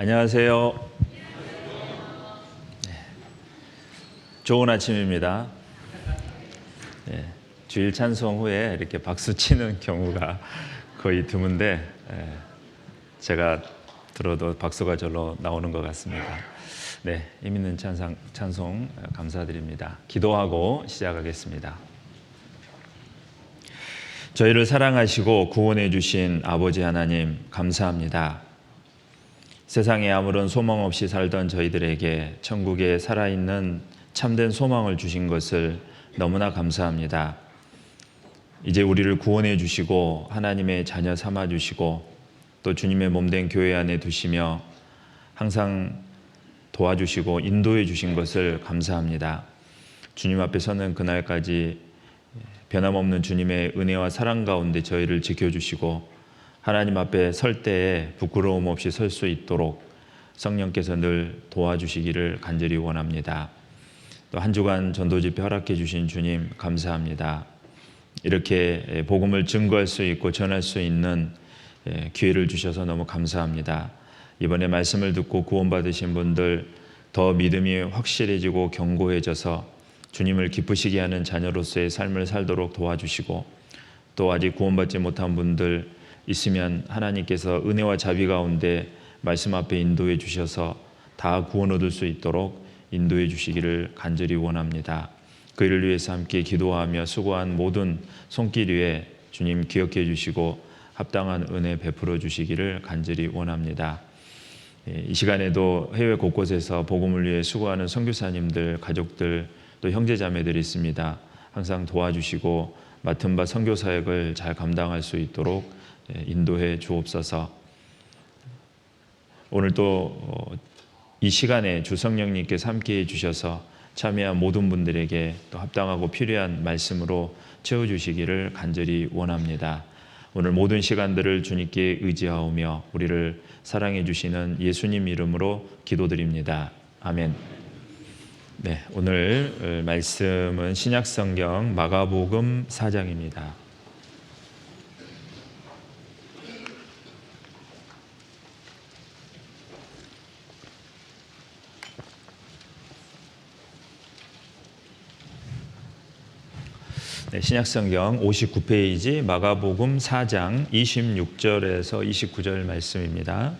안녕하세요. 좋은 아침입니다. 주일 찬송 후에 이렇게 박수 치는 경우가 거의 드문데 제가 들어도 박수가 절로 나오는 것 같습니다. 힘 있는 찬송 감사드립니다. 기도하고 시작하겠습니다. 저희를 사랑하시고 구원해 주신 아버지 하나님 감사합니다. 세상에 아무런 소망 없이 살던 저희들에게 천국에 살아있는 참된 소망을 주신 것을 너무나 감사합니다. 이제 우리를 구원해 주시고 하나님의 자녀 삼아 주시고 또 주님의 몸된 교회 안에 두시며 항상 도와주시고 인도해 주신 것을 감사합니다. 주님 앞에 서는 그날까지 변함없는 주님의 은혜와 사랑 가운데 저희를 지켜주시고 하나님 앞에 설 때에 부끄러움 없이 설 수 있도록 성령께서 늘 도와주시기를 간절히 원합니다. 또 한 주간 전도집회 허락해 주신 주님 감사합니다. 이렇게 복음을 증거할 수 있고 전할 수 있는 기회를 주셔서 너무 감사합니다. 이번에 말씀을 듣고 구원받으신 분들 더 믿음이 확실해지고 견고해져서 주님을 기쁘시게 하는 자녀로서의 삶을 살도록 도와주시고 또 아직 구원받지 못한 분들 있으면 하나님께서 은혜와 자비 가운데 말씀 앞에 인도해 주셔서 다 구원 얻을 수 있도록 인도해 주시기를 간절히 원합니다. 그 일을 위해서 함께 기도하며 수고한 모든 손길 위에 주님 기억해 주시고 합당한 은혜 베풀어 주시기를 간절히 원합니다. 이 시간에도 해외 곳곳에서 복음을 위해 수고하는 선교사님들, 가족들 또 형제자매들이 있습니다. 항상 도와주시고 맡은 바 선교 사역을 잘 감당할 수 있도록 인도해 주옵소서. 오늘 또 이 시간에 주 성령님께서 함께해 주셔서 참여한 모든 분들에게 또 합당하고 필요한 말씀으로 채워주시기를 간절히 원합니다. 오늘 모든 시간들을 주님께 의지하오며 우리를 사랑해 주시는 예수님 이름으로 기도드립니다. 아멘. 오늘 말씀은 신약성경 마가복음 4장입니다. 신약성경 59페이지 마가복음 4장 26절에서 29절 말씀입니다.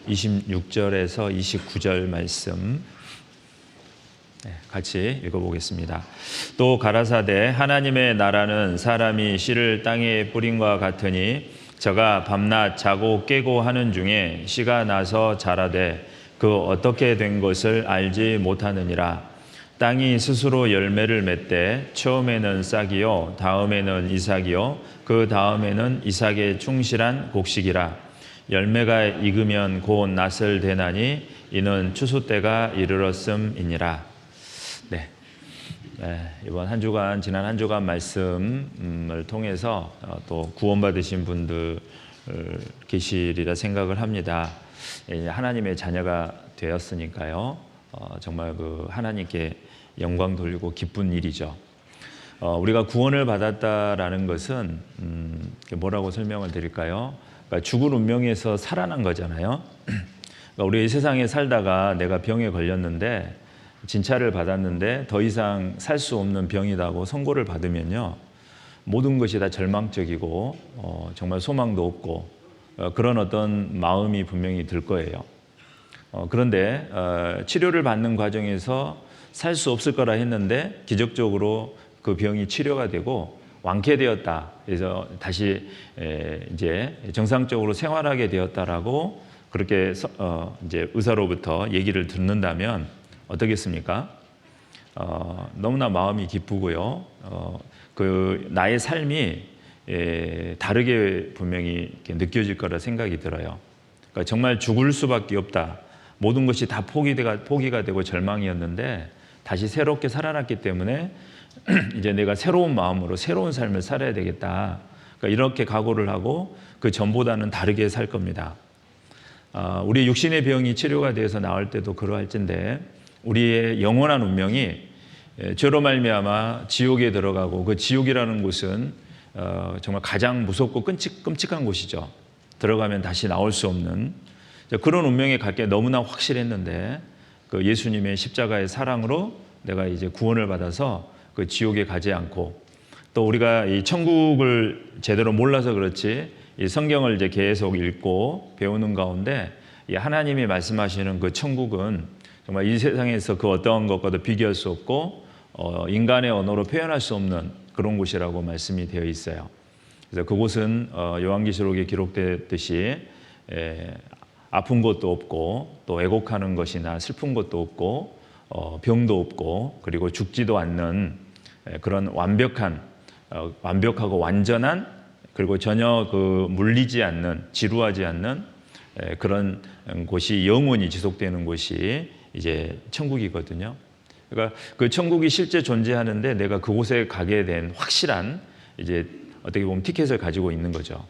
26절에서 29절 말씀 같이 읽어보겠습니다. 또 가라사대 하나님의 나라는 사람이 씨를 땅에 뿌린과 같으니 저가 밤낮 자고 깨고 하는 중에 씨가 나서 자라되 그 어떻게 된 것을 알지 못하느니라. 땅이 스스로 열매를 맺되 처음에는 싹이요 다음에는 이삭이요 그 다음에는 이삭의 충실한 곡식이라. 열매가 익으면 곧 낫을 대나니 이는 추수 때가 이르렀음이니라. 이번 한 주간 지난 한 주간 말씀을 통해서 또 구원받으신 분들 계시리라 생각을 합니다. 하나님의 자녀가 되었으니까요. 정말 그 하나님께 영광 돌리고 기쁜 일이죠. 우리가 구원을 받았다라는 것은 뭐라고 설명을 드릴까요? 그러니까 죽을 운명에서 살아난 거잖아요. 그러니까 우리 이 세상에 살다가 내가 병에 걸렸는데 진찰을 받았는데 더 이상 살 수 없는 병이라고 선고를 받으면요, 모든 것이 다 절망적이고 정말 소망도 없고 그런 어떤 마음이 분명히 들 거예요. 그런데 치료를 받는 과정에서 살 수 없을 거라 했는데 기적적으로 그 병이 치료가 되고 완쾌되었다. 그래서 다시 이제 정상적으로 생활하게 되었다라고 그렇게 이제 의사로부터 얘기를 듣는다면 어떻겠습니까? 너무나 마음이 기쁘고요. 그 나의 삶이 다르게 분명히 느껴질 거라 생각이 들어요. 그러니까 정말 죽을 수밖에 없다. 모든 것이 다 포기가 되고 절망이었는데 다시 새롭게 살아났기 때문에 이제 내가 새로운 마음으로 새로운 삶을 살아야 되겠다. 그러니까 이렇게 각오를 하고 그 전보다는 다르게 살 겁니다. 우리 육신의 병이 치료가 돼서 나을 때도 그러할진데 우리의 영원한 운명이 죄로 말미암아 지옥에 들어가고 그 지옥이라는 곳은 정말 가장 무섭고 끔찍한 곳이죠. 들어가면 다시 나올 수 없는 그런 운명에 갈 게 너무나 확실했는데 그 예수님의 십자가의 사랑으로 내가 이제 구원을 받아서 그 지옥에 가지 않고 또 우리가 이 천국을 제대로 몰라서 그렇지 이 성경을 이제 계속 읽고 배우는 가운데 이 하나님이 말씀하시는 그 천국은 정말 이 세상에서 그 어떠한 것과도 비교할 수 없고 인간의 언어로 표현할 수 없는 그런 곳이라고 말씀이 되어 있어요. 그래서 그곳은 요한계시록에 기록되었듯이 아픈 것도 없고 또 애곡하는 것이나 슬픈 것도 없고 병도 없고 그리고 죽지도 않는 그런 완벽하고 완전한 그리고 전혀 그 물리지 않는 지루하지 않는 그런 곳이 영원히 지속되는 곳이 이제 천국이거든요. 그러니까 그 천국이 실제 존재하는데 내가 그곳에 가게 된 확실한 이제 어떻게 보면 티켓을 가지고 있는 거죠.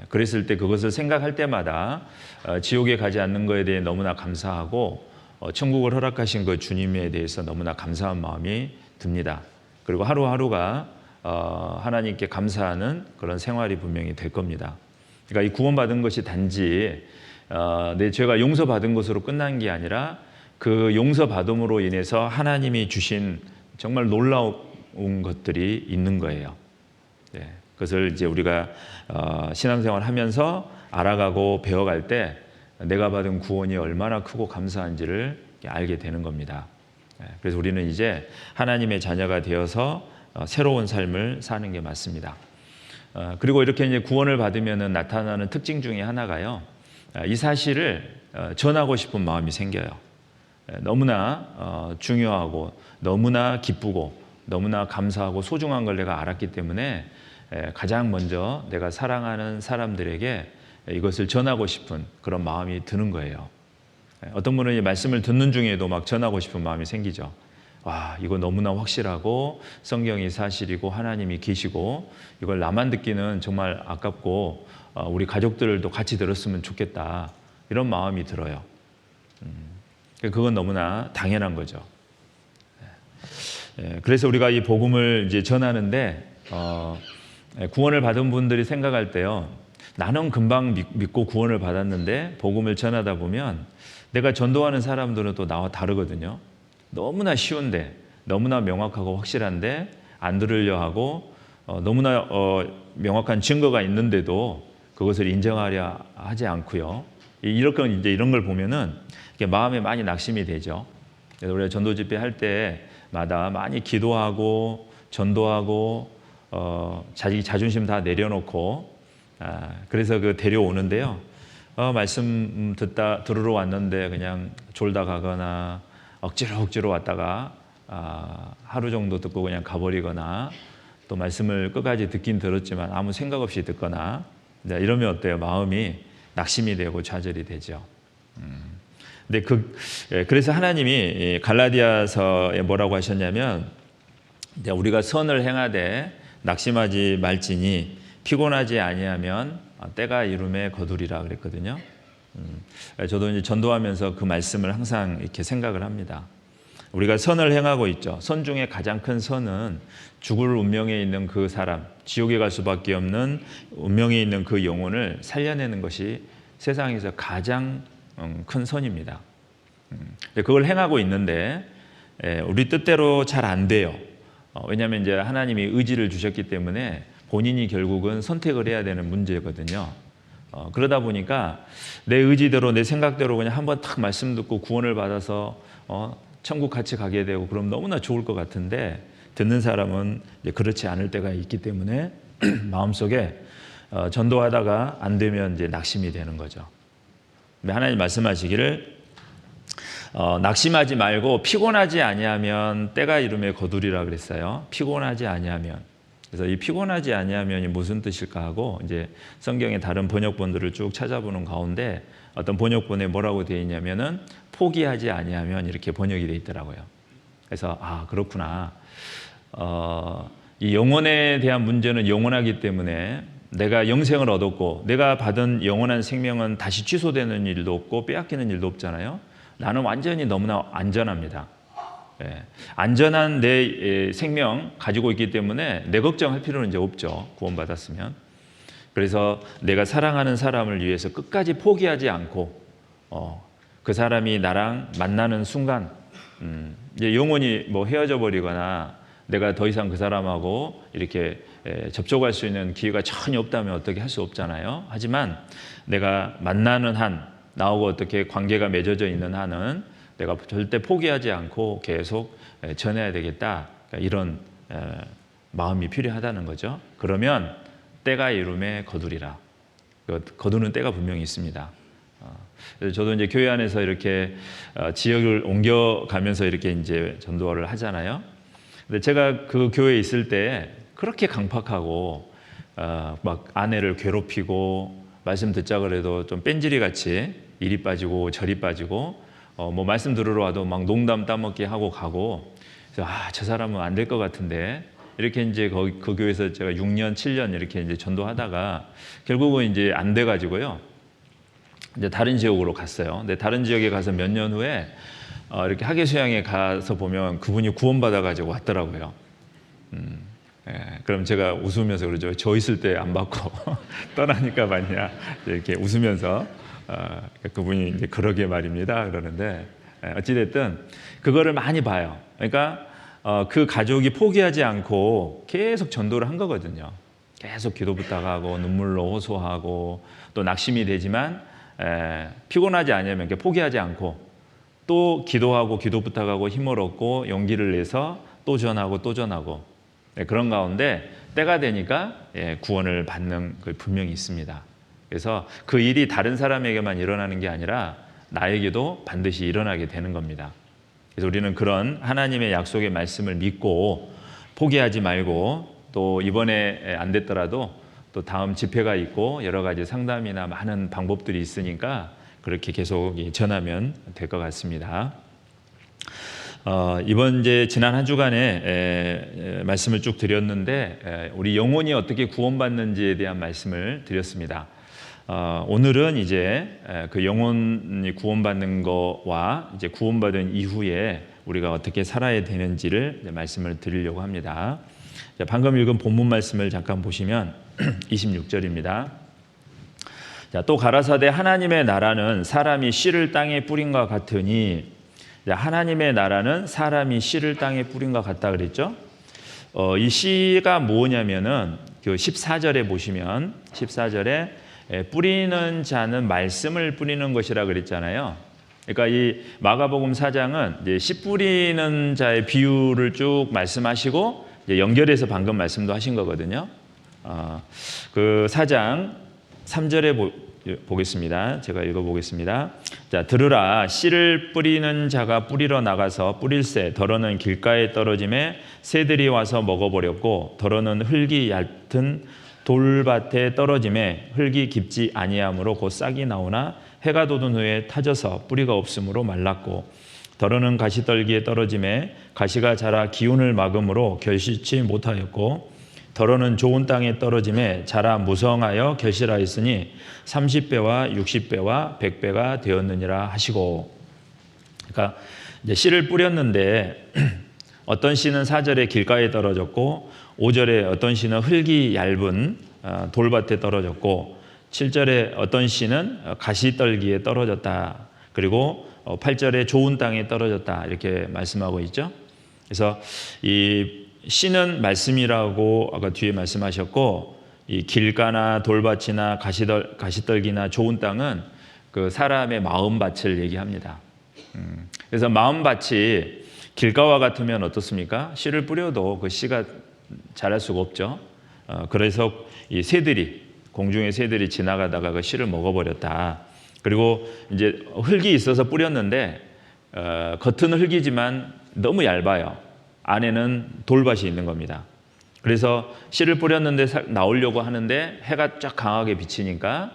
그랬을 때 그것을 생각할 때마다 지옥에 가지 않는 것에 대해 너무나 감사하고 천국을 허락하신 그 주님에 대해서 너무나 감사한 마음이 듭니다. 그리고 하루하루가 하나님께 감사하는 그런 생활이 분명히 될 겁니다. 그러니까 이 구원받은 것이 단지 내 죄가 용서받은 것으로 끝난 게 아니라 그 용서받음으로 인해서 하나님이 주신 정말 놀라운 것들이 있는 거예요. 그것을 이제 우리가 신앙생활 하면서 알아가고 배워갈 때 내가 받은 구원이 얼마나 크고 감사한지를 알게 되는 겁니다. 그래서 우리는 이제 하나님의 자녀가 되어서 새로운 삶을 사는 게 맞습니다. 그리고 이렇게 이제 구원을 받으면 나타나는 특징 중에 하나가요. 이 사실을 전하고 싶은 마음이 생겨요. 너무나 중요하고 너무나 기쁘고 너무나 감사하고 소중한 걸 내가 알았기 때문에 가장 먼저 내가 사랑하는 사람들에게 이것을 전하고 싶은 그런 마음이 드는 거예요. 어떤 분은 이 말씀을 듣는 중에도 막 전하고 싶은 마음이 생기죠. 와, 이거 너무나 확실하고 성경이 사실이고 하나님이 계시고 이걸 나만 듣기는 정말 아깝고 우리 가족들도 같이 들었으면 좋겠다 이런 마음이 들어요. 그건 너무나 당연한 거죠. 그래서 우리가 이 복음을 이제 전하는데 구원을 받은 분들이 생각할 때요. 나는 금방 믿고 구원을 받았는데 복음을 전하다 보면 내가 전도하는 사람들은 또 나와 다르거든요. 너무나 쉬운데 너무나 명확하고 확실한데 안 들으려 하고 너무나 명확한 증거가 있는데도 그것을 인정하려 하지 않고요. 이런 걸 보면은 마음에 많이 낙심이 되죠. 그래서 우리가 전도 집회 할 때마다 많이 기도하고 전도하고 자기 자존심 다 내려놓고 그래서 그 데려오는데요. 말씀 들으러 왔는데 그냥 졸다 가거나 억지로 왔다가 하루 정도 듣고 그냥 가버리거나 또 말씀을 끝까지 듣긴 들었지만 아무 생각 없이 듣거나 이러면 어때요? 마음이 낙심이 되고 좌절이 되죠. 근데 그래서 하나님이 갈라디아서에 뭐라고 하셨냐면 우리가 선을 행하되 낙심하지 말지니 피곤하지 아니하면 때가 이름에 거두리라 그랬거든요. 저도 이제 전도하면서 그 말씀을 항상 이렇게 생각을 합니다. 우리가 선을 행하고 있죠. 선 중에 가장 큰 선은 죽을 운명에 있는 그 사람, 지옥에 갈 수밖에 없는 운명에 있는 그 영혼을 살려내는 것이 세상에서 가장 큰 선입니다. 그걸 행하고 있는데 우리 뜻대로 잘 안 돼요. 왜냐하면 이제 하나님이 의지를 주셨기 때문에 본인이 결국은 선택을 해야 되는 문제거든요. 그러다 보니까 내 의지대로 내 생각대로 그냥 한번 탁 말씀 듣고 구원을 받아서 천국 같이 가게 되고 그럼 너무나 좋을 것 같은데 듣는 사람은 이제 그렇지 않을 때가 있기 때문에 마음속에 전도하다가 안 되면 이제 낙심이 되는 거죠. 하나님 말씀하시기를 낙심하지 말고 피곤하지 아니하면 때가 이름에 거두리라 그랬어요. 피곤하지 아니하면. 그래서 이 피곤하지 아니하면이 무슨 뜻일까 하고 이제 성경의 다른 번역본들을 쭉 찾아보는 가운데 어떤 번역본에 뭐라고 되어 있냐면은 포기하지 아니하면 이렇게 번역이 되어 있더라고요. 그래서 그렇구나. 이 영혼에 대한 문제는 영원하기 때문에 내가 영생을 얻었고 내가 받은 영원한 생명은 다시 취소되는 일도 없고 빼앗기는 일도 없잖아요. 나는 완전히 너무나 안전합니다. 안전한 내 생명 가지고 있기 때문에 내 걱정할 필요는 이제 없죠. 구원받았으면. 그래서 내가 사랑하는 사람을 위해서 끝까지 포기하지 않고 그 사람이 나랑 만나는 순간 이제 영원히 뭐 헤어져 버리거나 내가 더 이상 그 사람하고 이렇게 접촉할 수 있는 기회가 전혀 없다면 어떻게 할 수 없잖아요. 하지만 내가 만나는 한, 나하고 어떻게 관계가 맺어져 있는 한은 내가 절대 포기하지 않고 계속 전해야 되겠다. 그러니까 이런 마음이 필요하다는 거죠. 그러면 때가 이름에 거두리라. 거두는 때가 분명히 있습니다. 저도 이제 교회 안에서 이렇게 지역을 옮겨가면서 이렇게 이제 전도를 하잖아요. 근데 제가 그 교회에 있을 때 그렇게 강팍하고 막 아내를 괴롭히고 말씀 듣자 그래도 좀 뺀질이 같이 이리 빠지고 저리 빠지고 뭐 말씀 들으러 와도 막 농담 따먹기 하고 가고 그래서 저 사람은 안 될 것 같은데 이렇게 이제 그 교회에서 제가 6년, 7년 이렇게 이제 전도하다가 결국은 이제 안 돼가지고요. 이제 다른 지역으로 갔어요. 근데 다른 지역에 가서 몇 년 후에 이렇게 학예수양에 가서 보면 그분이 구원받아가지고 왔더라고요. 그럼 제가 웃으면서 그러죠. 저 있을 때 안 받고 떠나니까 받냐 이렇게 웃으면서 그분이 이제 그러게 말입니다. 그러는데 어찌됐든 그거를 많이 봐요. 그러니까 그 가족이 포기하지 않고 계속 전도를 한 거거든요. 계속 기도 부탁하고 눈물로 호소하고 또 낙심이 되지만 피곤하지 않으면 포기하지 않고 또 기도하고 기도 부탁하고 힘을 얻고 용기를 내서 또 전하고 또 전하고 그런 가운데 때가 되니까 구원을 받는 그 분명히 있습니다. 그래서 그 일이 다른 사람에게만 일어나는 게 아니라 나에게도 반드시 일어나게 되는 겁니다. 그래서 우리는 그런 하나님의 약속의 말씀을 믿고 포기하지 말고 또 이번에 안 됐더라도 또 다음 집회가 있고 여러 가지 상담이나 많은 방법들이 있으니까 그렇게 계속 전하면 될 것 같습니다. 이번 이제 지난 한 주간에 말씀을 쭉 드렸는데 우리 영혼이 어떻게 구원받는지에 대한 말씀을 드렸습니다. 오늘은 이제 그 영혼이 구원받는 거와 이제 구원받은 이후에 우리가 어떻게 살아야 되는지를 말씀을 드리려고 합니다. 방금 읽은 본문 말씀을 잠깐 보시면 26절입니다. 또 가라사대 하나님의 나라는 사람이 씨를 땅에 뿌린 것 같으니 하나님의 나라는 사람이 씨를 땅에 뿌린 것 같다 그랬죠. 이 씨가 뭐냐면은 그 14절에 보시면 14절에 뿌리는 자는 말씀을 뿌리는 것이라 그랬잖아요. 그러니까 이 마가복음 4장은 이제 씨 뿌리는 자의 비유를 쭉 말씀하시고 이제 연결해서 방금 말씀도 하신 거거든요. 그 4장 3절에 보겠습니다. 제가 읽어보겠습니다. 자, 들으라. 씨를 뿌리는 자가 뿌리러 나가서 뿌릴새 더러는 길가에 떨어짐에 새들이 와서 먹어버렸고 더러는 흙이 얕은 돌밭에 떨어짐에 흙이 깊지 아니하므로 곧 싹이 나오나 해가 돋은 후에 타져서 뿌리가 없으므로 말랐고 더러는 가시떨기에 떨어짐에 가시가 자라 기운을 막음으로 결실치 못하였고 더러는 좋은 땅에 떨어짐에 자라 무성하여 결실하였으니 30배와 60배와 100배가 되었느니라 하시고. 그러니까 이제 씨를 뿌렸는데 어떤 씨는 4절에 길가에 떨어졌고 5절에 어떤 씨는 흙이 얇은 돌밭에 떨어졌고 7절에 어떤 씨는 가시떨기에 떨어졌다. 그리고 8절에 좋은 땅에 떨어졌다. 이렇게 말씀하고 있죠. 그래서 이 씨는 말씀이라고 아까 뒤에 말씀하셨고 이 길가나 돌밭이나 가시떨기나 좋은 땅은 그 사람의 마음밭을 얘기합니다. 그래서 마음밭이 길가와 같으면 어떻습니까? 씨를 뿌려도 그 씨가 자랄 수가 없죠. 그래서 이 새들이 공중의 새들이 지나가다가 그 씨를 먹어버렸다. 그리고 이제 흙이 있어서 뿌렸는데 겉은 흙이지만 너무 얇아요. 안에는 돌밭이 있는 겁니다. 그래서 씨를 뿌렸는데 나오려고 하는데 해가 쫙 강하게 비치니까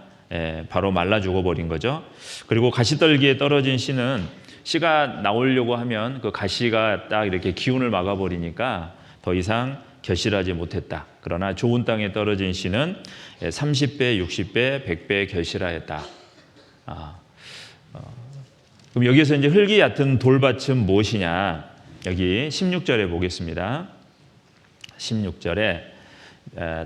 바로 말라 죽어버린 거죠. 그리고 가시떨기에 떨어진 씨는 씨가 나오려고 하면 그 가시가 딱 이렇게 기운을 막아버리니까 더 이상 결실하지 못했다. 그러나 좋은 땅에 떨어진 씨는 30배, 60배, 100배 결실하였다. 그럼 여기서 이제 흙이 얕은 돌밭은 무엇이냐? 여기 16절에 보겠습니다. 16절에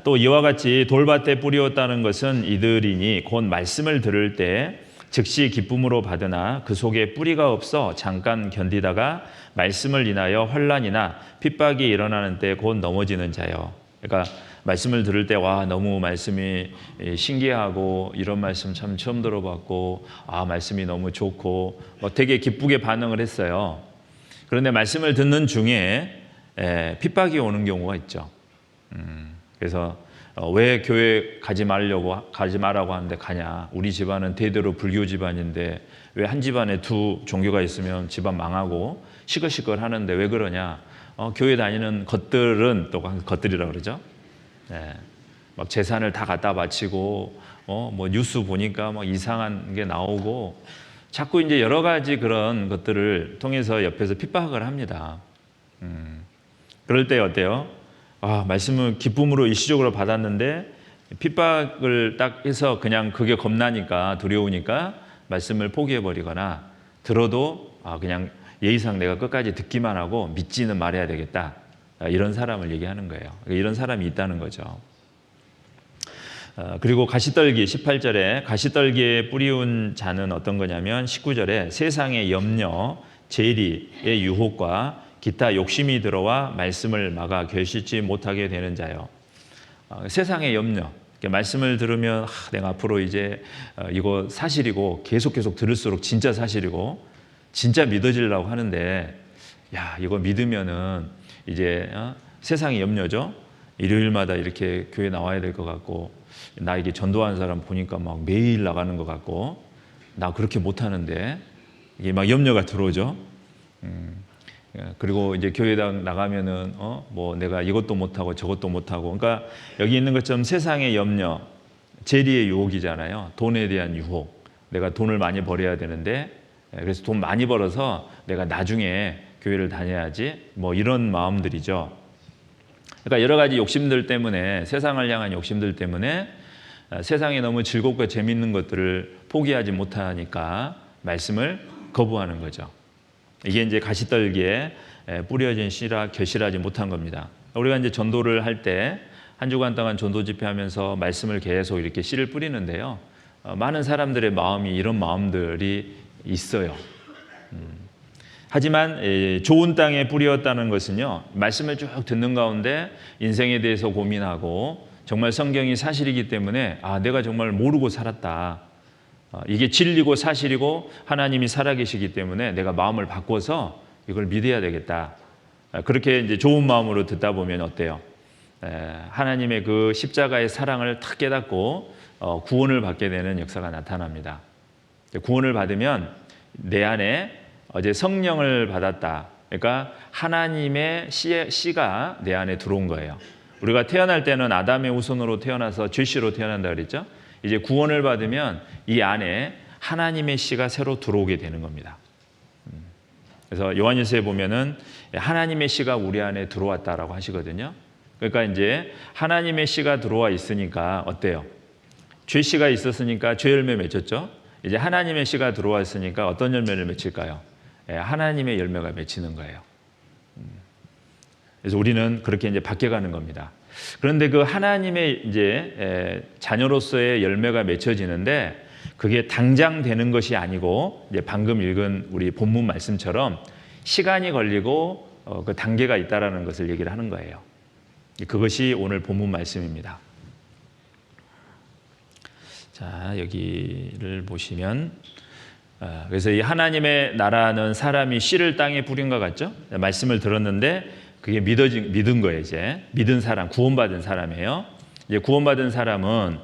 또 이와 같이 돌밭에 뿌리었다는 것은 이들이니 곧 말씀을 들을 때 즉시 기쁨으로 받으나 그 속에 뿌리가 없어 잠깐 견디다가 말씀을 인하여 환난이나 핍박이 일어나는 때 곧 넘어지는 자요. 그러니까 말씀을 들을 때 와 너무 말씀이 신기하고 이런 말씀 참 처음 들어봤고 말씀이 너무 좋고 되게 기쁘게 반응을 했어요. 그런데 말씀을 듣는 중에 핍박이 오는 경우가 있죠. 그래서 왜 교회 가지 말라고 하는데 가냐? 우리 집안은 대대로 불교 집안인데 왜 한 집안에 두 종교가 있으면 집안 망하고 시끌시끌 하는데 왜 그러냐? 교회 다니는 것들은 또 것들이라고 그러죠. 막 재산을 다 갖다 바치고 뭐 뉴스 보니까 막 이상한 게 나오고 자꾸 이제 여러 가지 그런 것들을 통해서 옆에서 핍박을 합니다. 그럴 때 어때요? 말씀을 기쁨으로 일시적으로 받았는데 핍박을 딱 해서 그냥 그게 겁나니까 두려우니까 말씀을 포기해버리거나 들어도 그냥 예의상 내가 끝까지 듣기만 하고 믿지는 말아야 되겠다. 이런 사람을 얘기하는 거예요. 이런 사람이 있다는 거죠. 그리고 가시떨기 18절에 가시떨기에 뿌리운 자는 어떤 거냐면 19절에 세상의 염려, 재리의 유혹과 기타 욕심이 들어와 말씀을 막아 결실치 못하게 되는 자요. 세상의 염려, 말씀을 들으면 내가 앞으로 이제 이거 사실이고 계속 들을수록 진짜 사실이고 진짜 믿어지려고 하는데 이거 믿으면은 이제 세상의 염려죠. 일요일마다 이렇게 교회 나와야 될 것 같고 나 이게 전도하는 사람 보니까 막 매일 나가는 것 같고 나 그렇게 못하는데 이게 막 염려가 들어오죠. 그리고 이제 교회당 나가면은 뭐 내가 이것도 못하고 저것도 못하고 그러니까 여기 있는 것처럼 세상의 염려, 재리의 유혹이잖아요. 돈에 대한 유혹. 내가 돈을 많이 벌어야 되는데 그래서 돈 많이 벌어서 내가 나중에 교회를 다녀야지 뭐 이런 마음들이죠. 그러니까 여러 가지 욕심들 때문에 세상을 향한 욕심들 때문에 세상에 너무 즐겁고 재밌는 것들을 포기하지 못하니까 말씀을 거부하는 거죠. 이게 이제 가시떨기에 뿌려진 씨라 결실하지 못한 겁니다. 우리가 이제 전도를 할 때 한 주간 동안 전도 집회하면서 말씀을 계속 이렇게 씨를 뿌리는데요. 많은 사람들의 마음이 이런 마음들이 있어요. 하지만 좋은 땅에 뿌렸다는 것은요. 말씀을 쭉 듣는 가운데 인생에 대해서 고민하고 정말 성경이 사실이기 때문에 내가 정말 모르고 살았다. 이게 진리고 사실이고 하나님이 살아계시기 때문에 내가 마음을 바꿔서 이걸 믿어야 되겠다. 그렇게 이제 좋은 마음으로 듣다 보면 어때요? 하나님의 그 십자가의 사랑을 탁 깨닫고 구원을 받게 되는 역사가 나타납니다. 구원을 받으면 내 안에 어제 성령을 받았다. 그러니까 하나님의 씨가 내 안에 들어온 거예요. 우리가 태어날 때는 아담의 후손으로 태어나서 죄씨로 태어난다 그랬죠? 이제 구원을 받으면 이 안에 하나님의 씨가 새로 들어오게 되는 겁니다. 그래서 요한일서에 보면은 하나님의 씨가 우리 안에 들어왔다라고 하시거든요. 그러니까 이제 하나님의 씨가 들어와 있으니까 어때요? 죄 씨가 있었으니까 죄 열매 맺혔죠. 이제 하나님의 씨가 들어왔으니까 어떤 열매를 맺힐까요? 하나님의 열매가 맺히는 거예요. 그래서 우리는 그렇게 이제 바뀌어가는 겁니다. 그런데 그 하나님의 이제 자녀로서의 열매가 맺혀지는데 그게 당장 되는 것이 아니고 이제 방금 읽은 우리 본문 말씀처럼 시간이 걸리고 그 단계가 있다라는 것을 얘기를 하는 거예요. 그것이 오늘 본문 말씀입니다. 자, 여기를 보시면 그래서 이 하나님의 나라는 사람이 씨를 땅에 뿌린 것 같죠? 말씀을 들었는데 그게 믿은 거예요. 이제 믿은 사람, 구원받은 사람이에요. 이제 구원받은 사람은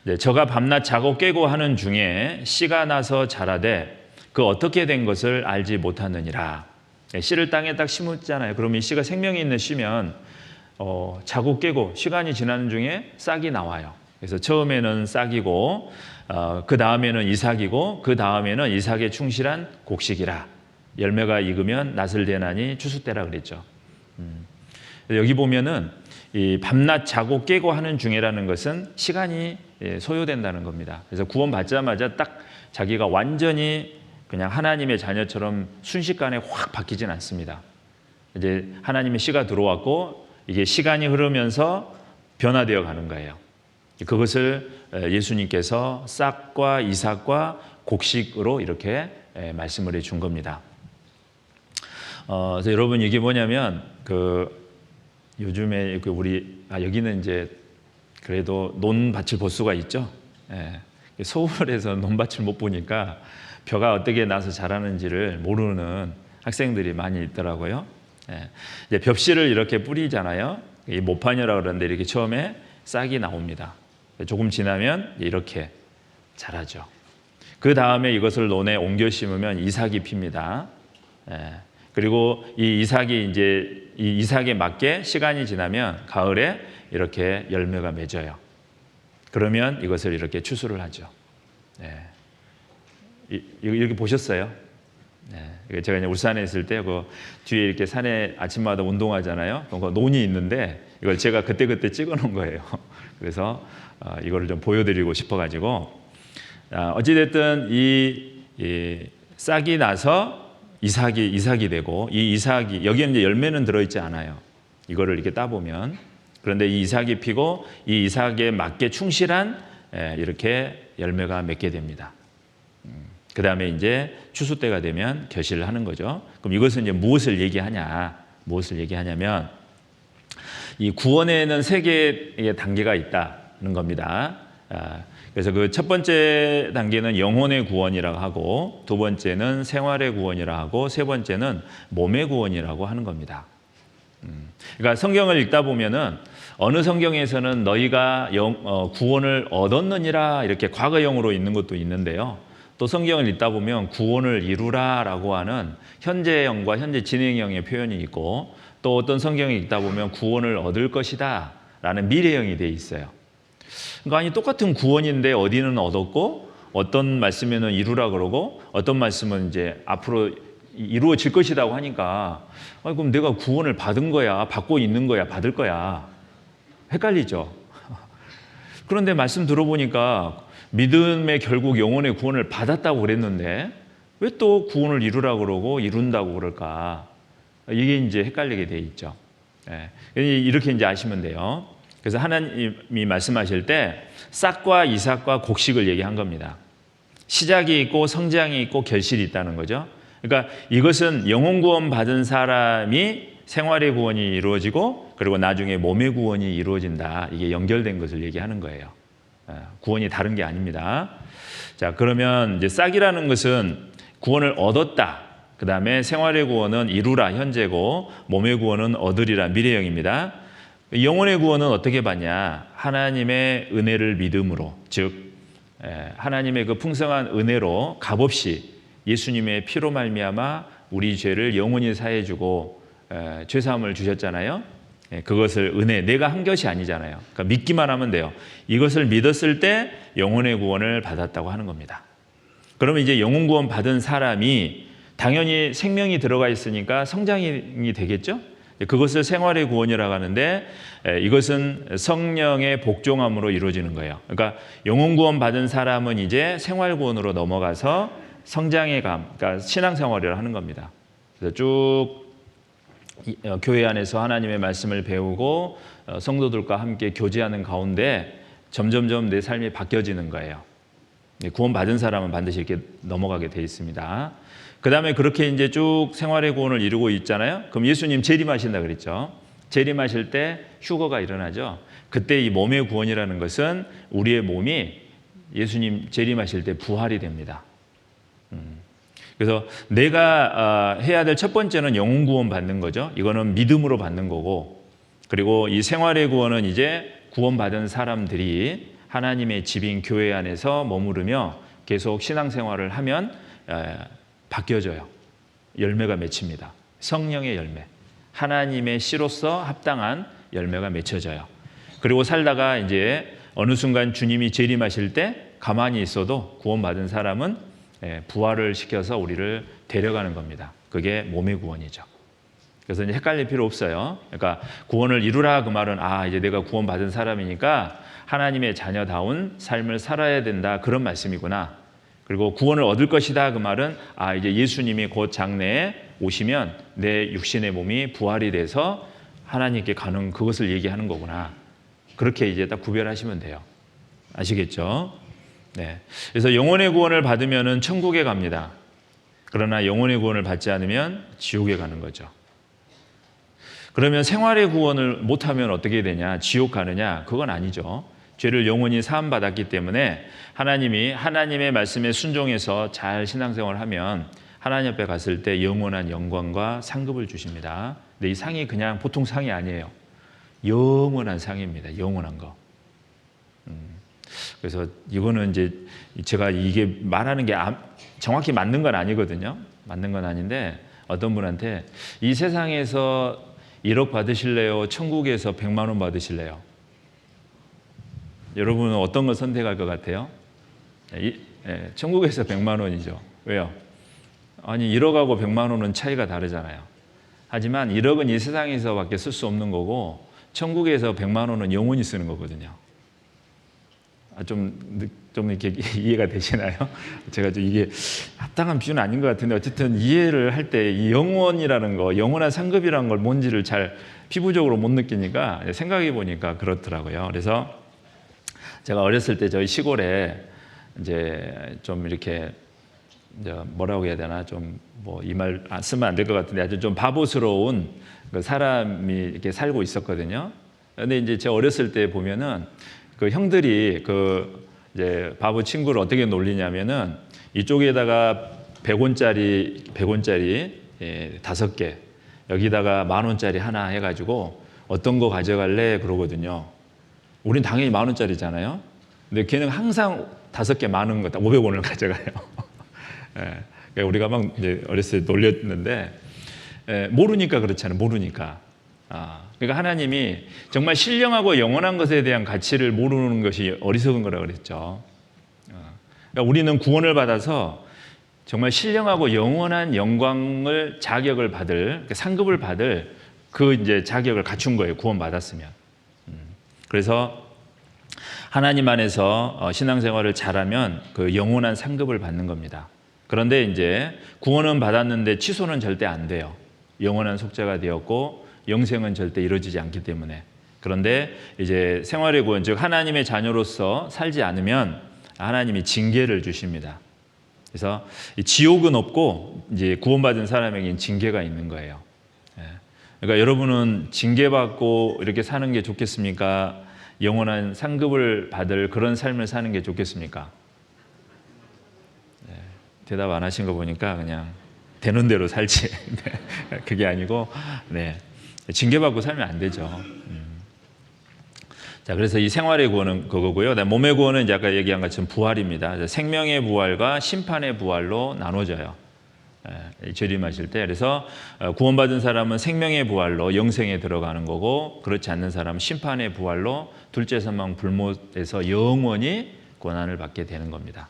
이제 저가 밤낮 자고 깨고 하는 중에 씨가 나서 자라되 그 어떻게 된 것을 알지 못하느니라. 씨를 땅에 딱 심었잖아요. 그러면 이 씨가 생명이 있는 씨면 자고 깨고 시간이 지나는 중에 싹이 나와요. 그래서 처음에는 싹이고 그 다음에는 이삭이고 그 다음에는 이삭에 충실한 곡식이라. 열매가 익으면 낫을 대나니 추수 때라 그랬죠. 여기 보면은 이 밤낮 자고 깨고 하는 중이라는 것은 시간이 소요된다는 겁니다. 그래서 구원 받자마자 딱 자기가 완전히 그냥 하나님의 자녀처럼 순식간에 확 바뀌진 않습니다. 이제 하나님의 씨가 들어왔고 이게 시간이 흐르면서 변화되어 가는 거예요. 그것을 예수님께서 싹과 이삭과 곡식으로 이렇게 말씀을 해준 겁니다. 그래서 여러분 이게 뭐냐면 요즘에 우리 여기는 이제 그래도 논밭을 볼 수가 있죠. 서울에서 논밭을 못 보니까 벼가 어떻게 나서 자라는지를 모르는 학생들이 많이 있더라고요. 이제 벽실을 이렇게 뿌리잖아요. 이 모파녀라고 그러는데 이렇게 처음에 싹이 나옵니다. 조금 지나면 이렇게 자라죠. 그 다음에 이것을 논에 옮겨 심으면 이삭이 핍니다. 그리고 이 이삭에 맞게 시간이 지나면 가을에 이렇게 열매가 맺어요. 그러면 이것을 이렇게 추수를 하죠. 이렇게 보셨어요? 제가 이제 울산에 있을 때 그 뒤에 이렇게 산에 아침마다 운동하잖아요. 그 논이 있는데 이걸 제가 그때 찍어 놓은 거예요. 그래서 이거를 좀 보여드리고 싶어가지고 어찌됐든 이 싹이 나서 이삭이 되고 이 이삭이 여기에 이제 열매는 들어있지 않아요. 이거를 이렇게 따보면 그런데 이 이삭이 피고 이 이삭에 맞게 충실한 이렇게 열매가 맺게 됩니다. 그 다음에 이제 추수 때가 되면 결실을 하는 거죠. 그럼 이것은 이제 무엇을 얘기하냐면 이 구원에는 3개의 단계가 있다는 겁니다. 그래서 그 첫 번째 단계는 영혼의 구원이라고 하고, 두 번째는 생활의 구원이라고 하고, 세 번째는 몸의 구원이라고 하는 겁니다. 그러니까 성경을 읽다 보면은 어느 성경에서는 너희가 구원을 얻었느니라 이렇게 과거형으로 있는 것도 있는데요. 또 성경을 읽다 보면 구원을 이루라라고 하는 현재형과 현재 진행형의 표현이 있고, 또 어떤 성경을 읽다 보면 구원을 얻을 것이다 라는 미래형이 돼 있어요. 그러니까 아니 똑같은 구원인데 어디는 얻었고 어떤 말씀에는 이루라 그러고 어떤 말씀은 이제 앞으로 이루어질 것이라고 하니까 그럼 내가 구원을 받은 거야, 받고 있는 거야, 받을 거야, 헷갈리죠. 그런데 말씀 들어보니까 믿음의 결국 영혼의 구원을 받았다고 그랬는데 왜 또 구원을 이루라 그러고 이룬다고 그럴까? 이게 이제 헷갈리게 돼 있죠. 이렇게 이제 아시면 돼요. 그래서 하나님이 말씀하실 때 싹과 이삭과 곡식을 얘기한 겁니다. 시작이 있고 성장이 있고 결실이 있다는 거죠. 그러니까 이것은 영혼 구원 받은 사람이 생활의 구원이 이루어지고 그리고 나중에 몸의 구원이 이루어진다. 이게 연결된 것을 얘기하는 거예요. 구원이 다른 게 아닙니다. 자, 그러면 이제 싹이라는 것은 구원을 얻었다. 그 다음에 생활의 구원은 이루라 현재고 몸의 구원은 얻으리라 미래형입니다. 영혼의 구원은 어떻게 받냐? 하나님의 은혜를 믿음으로, 즉 하나님의 그 풍성한 은혜로 값없이 예수님의 피로 말미암아 우리 죄를 영원히 사해주고 죄사함을 주셨잖아요. 그것을 은혜, 내가 한 것이 아니잖아요. 그러니까 믿기만 하면 돼요. 이것을 믿었을 때 영혼의 구원을 받았다고 하는 겁니다. 그러면 이제 영혼 구원 받은 사람이 당연히 생명이 들어가 있으니까 성장이 되겠죠? 그것을 생활의 구원이라고 하는데 이것은 성령의 복종함으로 이루어지는 거예요. 그러니까 영혼 구원 받은 사람은 이제 생활 구원으로 넘어가서 성장의 감, 그러니까 신앙생활을 하는 겁니다. 그래서 쭉 교회 안에서 하나님의 말씀을 배우고 성도들과 함께 교제하는 가운데 점점점 내 삶이 바뀌어지는 거예요. 구원 받은 사람은 반드시 이렇게 넘어가게 돼 있습니다. 그 다음에 그렇게 이제 쭉 생활의 구원을 이루고 있잖아요. 그럼 예수님 재림하신다 그랬죠. 재림하실 때 휴거가 일어나죠. 그때 이 몸의 구원이라는 것은 우리의 몸이 예수님 재림하실 때 부활이 됩니다. 그래서 내가 해야 될 첫 번째는 영혼 구원 받는 거죠. 이거는 믿음으로 받는 거고, 그리고 이 생활의 구원은 이제 구원받은 사람들이 하나님의 집인 교회 안에서 머무르며 계속 신앙생활을 하면 바뀌어져요. 열매가 맺힙니다. 성령의 열매, 하나님의 씨로서 합당한 열매가 맺혀져요. 그리고 살다가 이제 어느 순간 주님이 재림하실 때 가만히 있어도 구원받은 사람은 부활을 시켜서 우리를 데려가는 겁니다. 그게 몸의 구원이죠. 그래서 이제 헷갈릴 필요 없어요. 그러니까 구원을 이루라 그 말은 이제 내가 구원받은 사람이니까 하나님의 자녀다운 삶을 살아야 된다 그런 말씀이구나. 그리고 구원을 얻을 것이다 그 말은 이제 예수님이 곧 장래에 오시면 내 육신의 몸이 부활이 돼서 하나님께 가는 그것을 얘기하는 거구나. 그렇게 이제 딱 구별하시면 돼요. 아시겠죠? 네. 그래서 영혼의 구원을 받으면은 천국에 갑니다. 그러나 영혼의 구원을 받지 않으면 지옥에 가는 거죠. 그러면 생활의 구원을 못하면 어떻게 되냐? 지옥 가느냐? 그건 아니죠. 죄를 영원히 사함 받았기 때문에 하나님이 하나님의 말씀에 순종해서 잘 신앙생활을 하면 하나님 앞에 갔을 때 영원한 영광과 상급을 주십니다. 근데 이 상이 그냥 보통 상이 아니에요. 영원한 상입니다. 영원한 거. 그래서 이거는 이제 제가 이게 말하는 게 정확히 맞는 건 아니거든요. 맞는 건 아닌데 어떤 분한테 이 세상에서 1억 받으실래요? 천국에서 100만 원 받으실래요? 여러분은 어떤 걸 선택할 것 같아요? 천국에서 100만 원이죠. 왜요? 아니 1억하고 100만 원은 차이가 다르잖아요. 하지만 1억은 이 세상에서밖에 쓸 수 없는 거고 천국에서 100만 원은 영원히 쓰는 거거든요. 좀 이렇게 이해가 되시나요? 제가 좀 이게 합당한 비유는 아닌 것 같은데 어쨌든 이해를 할 때 이 영원이라는 거, 영원한 상급이라는 걸 뭔지를 잘 피부적으로 못 느끼니까 생각해 보니까 그렇더라고요. 그래서 제가 어렸을 때 저희 시골에 이제 좀 이렇게 뭐라고 해야 되나 좀 뭐 이 말 쓰면 안 될 것 같은데 아주 좀 바보스러운 그 사람이 이렇게 살고 있었거든요. 근데 이제 제가 어렸을 때 보면은 그 형들이 그 이제 바보 친구를 어떻게 놀리냐면은 이쪽에다가 100원짜리 5개 여기다가 10,000원짜리 하나 해가지고 어떤 거 가져갈래 그러거든요. 우린 당연히 10,000원짜리잖아요. 근데 걔는 항상 5개 많은 거 500원을 가져가요. 그러니까 우리가 막 이제 어렸을 때 놀렸는데 모르니까 그렇잖아요. 모르니까. 그러니까 하나님이 정말 신령하고 영원한 것에 대한 가치를 모르는 것이 어리석은 거라고 그랬죠. 그러니까 우리는 구원을 받아서 정말 신령하고 영원한 영광을 자격을 받을 상급을 받을 그 이제 자격을 갖춘 거예요. 구원 받았으면. 그래서 하나님 안에서 신앙생활을 잘하면 그 영원한 상급을 받는 겁니다. 그런데 이제 구원은 받았는데 취소는 절대 안 돼요. 영원한 속죄가 되었고 영생은 절대 이루어지지 않기 때문에. 그런데 이제 생활의 구원, 즉 하나님의 자녀로서 살지 않으면 하나님이 징계를 주십니다. 그래서 지옥은 없고 이제 구원받은 사람에게는 징계가 있는 거예요. 그러니까 여러분은 징계받고 이렇게 사는 게 좋겠습니까? 영원한 상급을 받을 그런 삶을 사는 게 좋겠습니까? 대답 안 하신 거 보니까 그냥 되는 대로 살지. 그게 아니고, 징계받고 살면 안 되죠. 자, 그래서 이 생활의 구원은 그거고요. 몸의 구원은 이제 아까 얘기한 것처럼 부활입니다. 생명의 부활과 심판의 부활로 나눠져요. 재림하실 때. 그래서 구원받은 사람은 생명의 부활로 영생에 들어가는 거고, 그렇지 않는 사람은 심판의 부활로 둘째 사망 불못에서 영원히 고난을 받게 되는 겁니다.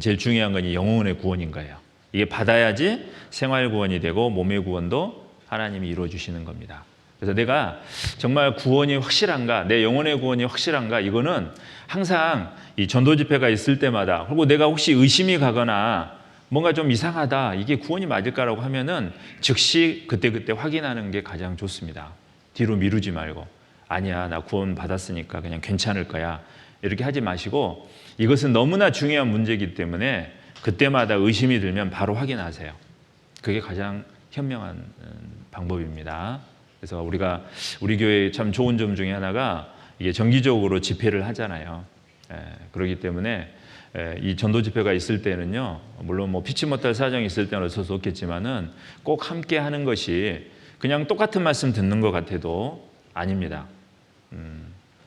제일 중요한 건 이 영혼의 구원인 거예요. 이게 받아야지 생활 구원이 되고 몸의 구원도 하나님이 이루어 주시는 겁니다. 그래서 내가 정말 구원이 확실한가, 내 영혼의 구원이 확실한가, 이거는 항상 이 전도 집회가 있을 때마다, 그리고 내가 혹시 의심이 가거나 뭔가 좀 이상하다, 이게 구원이 맞을까라고 하면은 즉시 그때그때 확인하는 게 가장 좋습니다. 뒤로 미루지 말고, 아니야, 나 구원 받았으니까 그냥 괜찮을 거야, 이렇게 하지 마시고, 이것은 너무나 중요한 문제이기 때문에 그때마다 의심이 들면 바로 확인하세요. 그게 가장 현명한 방법입니다. 그래서 우리 교회의 참 좋은 점 중에 하나가 이게 정기적으로 집회를 하잖아요. 그렇기 때문에 이 전도 집회가 있을 때는요, 물론 뭐 피치 못할 사정이 있을 때는 어쩔 수 없겠지만은 꼭 함께 하는 것이 그냥 똑같은 말씀 듣는 것 같아도 아닙니다.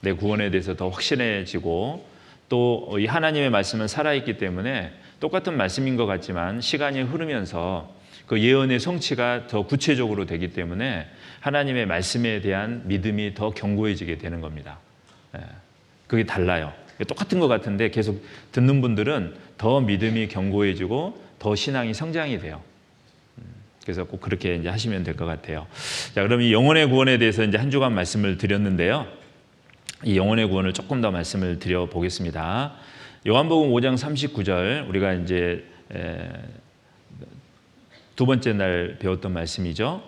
내 구원에 대해서 더 확신해지고 또 이 하나님의 말씀은 살아있기 때문에 똑같은 말씀인 것 같지만 시간이 흐르면서 그 예언의 성취가 더 구체적으로 되기 때문에 하나님의 말씀에 대한 믿음이 더 견고해지게 되는 겁니다. 그게 달라요. 똑같은 것 같은데 계속 듣는 분들은 더 믿음이 견고해지고 더 신앙이 성장이 돼요. 그래서 꼭 그렇게 이제 하시면 될 것 같아요. 자, 그럼 이 영혼의 구원에 대해서 이제 한 주간 말씀을 드렸는데요. 이 영혼의 구원을 조금 더 말씀을 드려 보겠습니다. 요한복음 5장 39절, 우리가 이제 두 번째 날 배웠던 말씀이죠.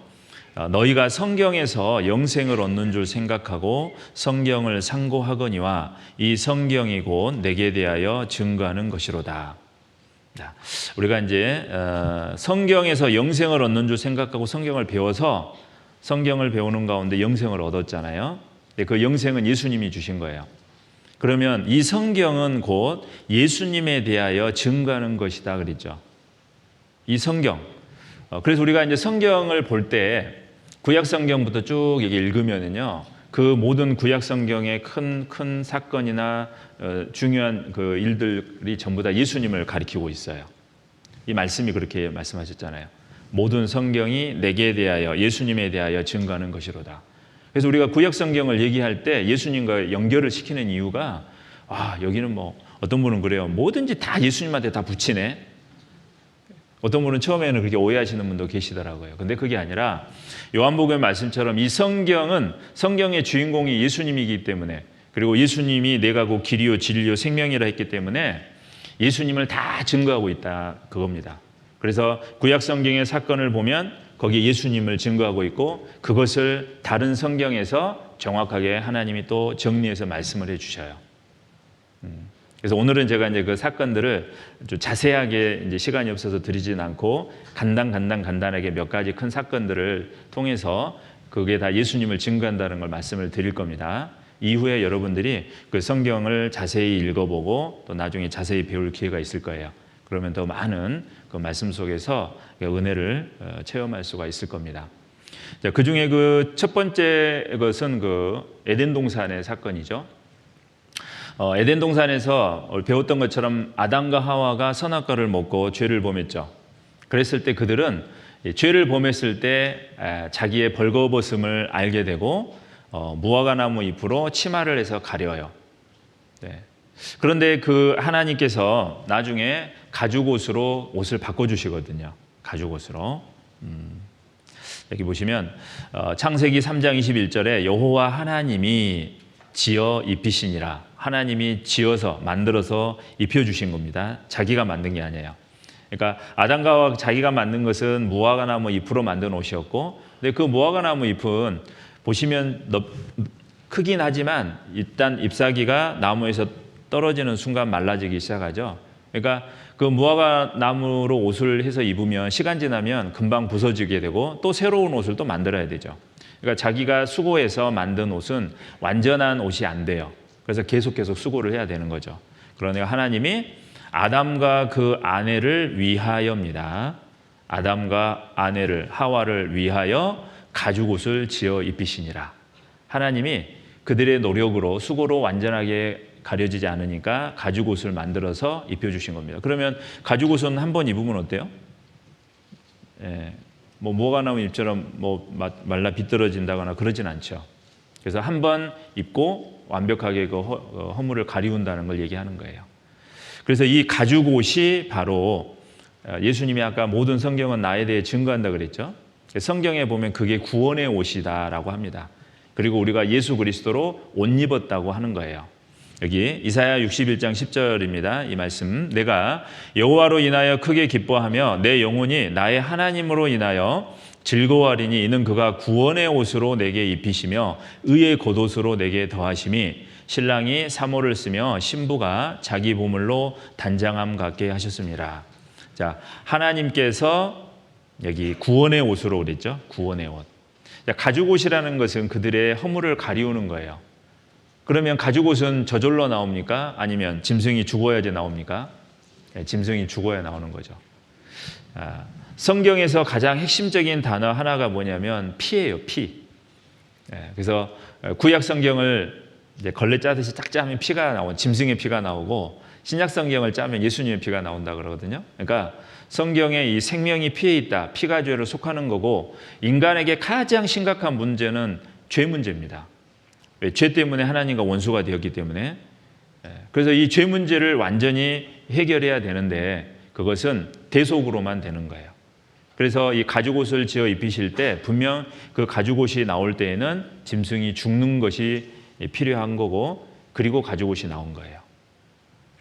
너희가 성경에서 영생을 얻는 줄 생각하고 성경을 상고하거니와 이 성경이 곧 내게 대하여 증거하는 것이로다. 우리가 이제 성경에서 영생을 얻는 줄 생각하고 성경을 배워서 성경을 배우는 가운데 영생을 얻었잖아요. 그 영생은 예수님이 주신 거예요. 그러면 이 성경은 곧 예수님에 대하여 증거하는 것이다 그랬죠. 이 성경. 그래서 우리가 이제 성경을 볼 때 구약 성경부터 쭉 읽으면은요, 그 모든 구약 성경의 큰 사건이나 중요한 그 일들이 전부 다 예수님을 가리키고 있어요. 이 말씀이 그렇게 말씀하셨잖아요. 모든 성경이 내게 대하여 예수님에 대하여 증거하는 것이로다. 그래서 우리가 구약 성경을 얘기할 때 예수님과 연결을 시키는 이유가 여기는 뭐 어떤 분은 그래요. 뭐든지 다 예수님한테 다 붙이네. 어떤 분은 처음에는 그렇게 오해하시는 분도 계시더라고요. 근데 그게 아니라 요한복음의 말씀처럼 이 성경은 성경의 주인공이 예수님이기 때문에, 그리고 예수님이 내가 곧 길이요 진리요 생명이라 했기 때문에 예수님을 다 증거하고 있다 그겁니다. 그래서 구약 성경의 사건을 보면 거기에 예수님을 증거하고 있고, 그것을 다른 성경에서 정확하게 하나님이 또 정리해서 말씀을 해주셔요. 그래서 오늘은 제가 이제 그 사건들을 좀 자세하게 이제 시간이 없어서 드리진 않고 간단하게 몇 가지 큰 사건들을 통해서 그게 다 예수님을 증거한다는 걸 말씀을 드릴 겁니다. 이후에 여러분들이 그 성경을 자세히 읽어보고 또 나중에 자세히 배울 기회가 있을 거예요. 그러면 더 많은 그 말씀 속에서 은혜를 체험할 수가 있을 겁니다. 그 중에 그 첫 번째 것은 그 에덴 동산의 사건이죠. 에덴 동산에서 배웠던 것처럼 아담과 하와가 선악과를 먹고 죄를 범했죠. 그랬을 때 그들은 죄를 범했을 때 자기의 벌거벗음을 알게 되고 무화과나무 잎으로 치마를 해서 가려요. 그런데 그 하나님께서 나중에 가죽옷으로 옷을 바꿔주시거든요. 가죽옷으로. 여기 보시면 창세기 3장 21절에 여호와 하나님이 지어 입히시니라. 하나님이 지어서 만들어서 입혀주신 겁니다. 자기가 만든 게 아니에요. 그러니까 아담과 하와가 자기가 만든 것은 무화과나무 잎으로 만든 옷이었고, 근데 그 무화과나무 잎은 보시면 크긴 하지만 일단 잎사귀가 나무에서 떨어지는 순간 말라지기 시작하죠. 그러니까 그 무화과나무로 옷을 해서 입으면 시간 지나면 금방 부서지게 되고 또 새로운 옷을 또 만들어야 되죠. 그러니까 자기가 수고해서 만든 옷은 완전한 옷이 안 돼요. 그래서 계속 수고를 해야 되는 거죠. 그러니까 하나님이 아담과 그 아내를 위하여입니다. 아담과 아내를 하와를 위하여 가죽옷을 지어 입히시니라. 하나님이 그들의 노력으로 수고로 완전하게 가려지지 않으니까 가죽옷을 만들어서 입혀주신 겁니다. 그러면 가죽옷은 한 번 입으면 어때요? 뭐 무화과나무 잎처럼 뭐 말라 비뚤어진다거나 그러진 않죠. 그래서 한 번 입고 완벽하게 그 허물을 가리운다는 걸 얘기하는 거예요. 그래서 이 가죽옷이 바로 예수님이 아까 모든 성경은 나에 대해 증거한다 그랬죠. 성경에 보면 그게 구원의 옷이다라고 합니다. 그리고 우리가 예수 그리스도로 옷 입었다고 하는 거예요. 여기 이사야 61장 10절입니다. 이 말씀, 내가 여호와로 인하여 크게 기뻐하며 내 영혼이 나의 하나님으로 인하여 즐거워하리니 이는 그가 구원의 옷으로 내게 입히시며 의의 겉옷으로 내게 더하심이 신랑이 사모를 쓰며 신부가 자기 보물로 단장함 같게 하셨습니다. 자, 하나님께서 여기 구원의 옷으로 그랬죠. 구원의 옷. 가죽옷이라는 것은 그들의 허물을 가리우는 거예요. 그러면 가죽옷은 저절로 나옵니까? 아니면 짐승이 죽어야지 나옵니까? 짐승이 죽어야 나오는 거죠. 성경에서 가장 핵심적인 단어 하나가 뭐냐면 피예요. 피. 그래서 구약 성경을 이제 걸레 짜듯이 딱 짜면 피가 나오고 짐승의 피가 나오고, 신약 성경을 짜면 예수님의 피가 나온다 그러거든요. 그러니까 성경에 이 생명이 피에 있다. 피가 죄를 속하는 거고, 인간에게 가장 심각한 문제는 죄 문제입니다. 죄 때문에 하나님과 원수가 되었기 때문에. 그래서 이 죄 문제를 완전히 해결해야 되는데 그것은 대속으로만 되는 거예요. 그래서 이 가죽옷을 지어 입히실 때 분명 그 가죽옷이 나올 때에는 짐승이 죽는 것이 필요한 거고, 그리고 가죽옷이 나온 거예요.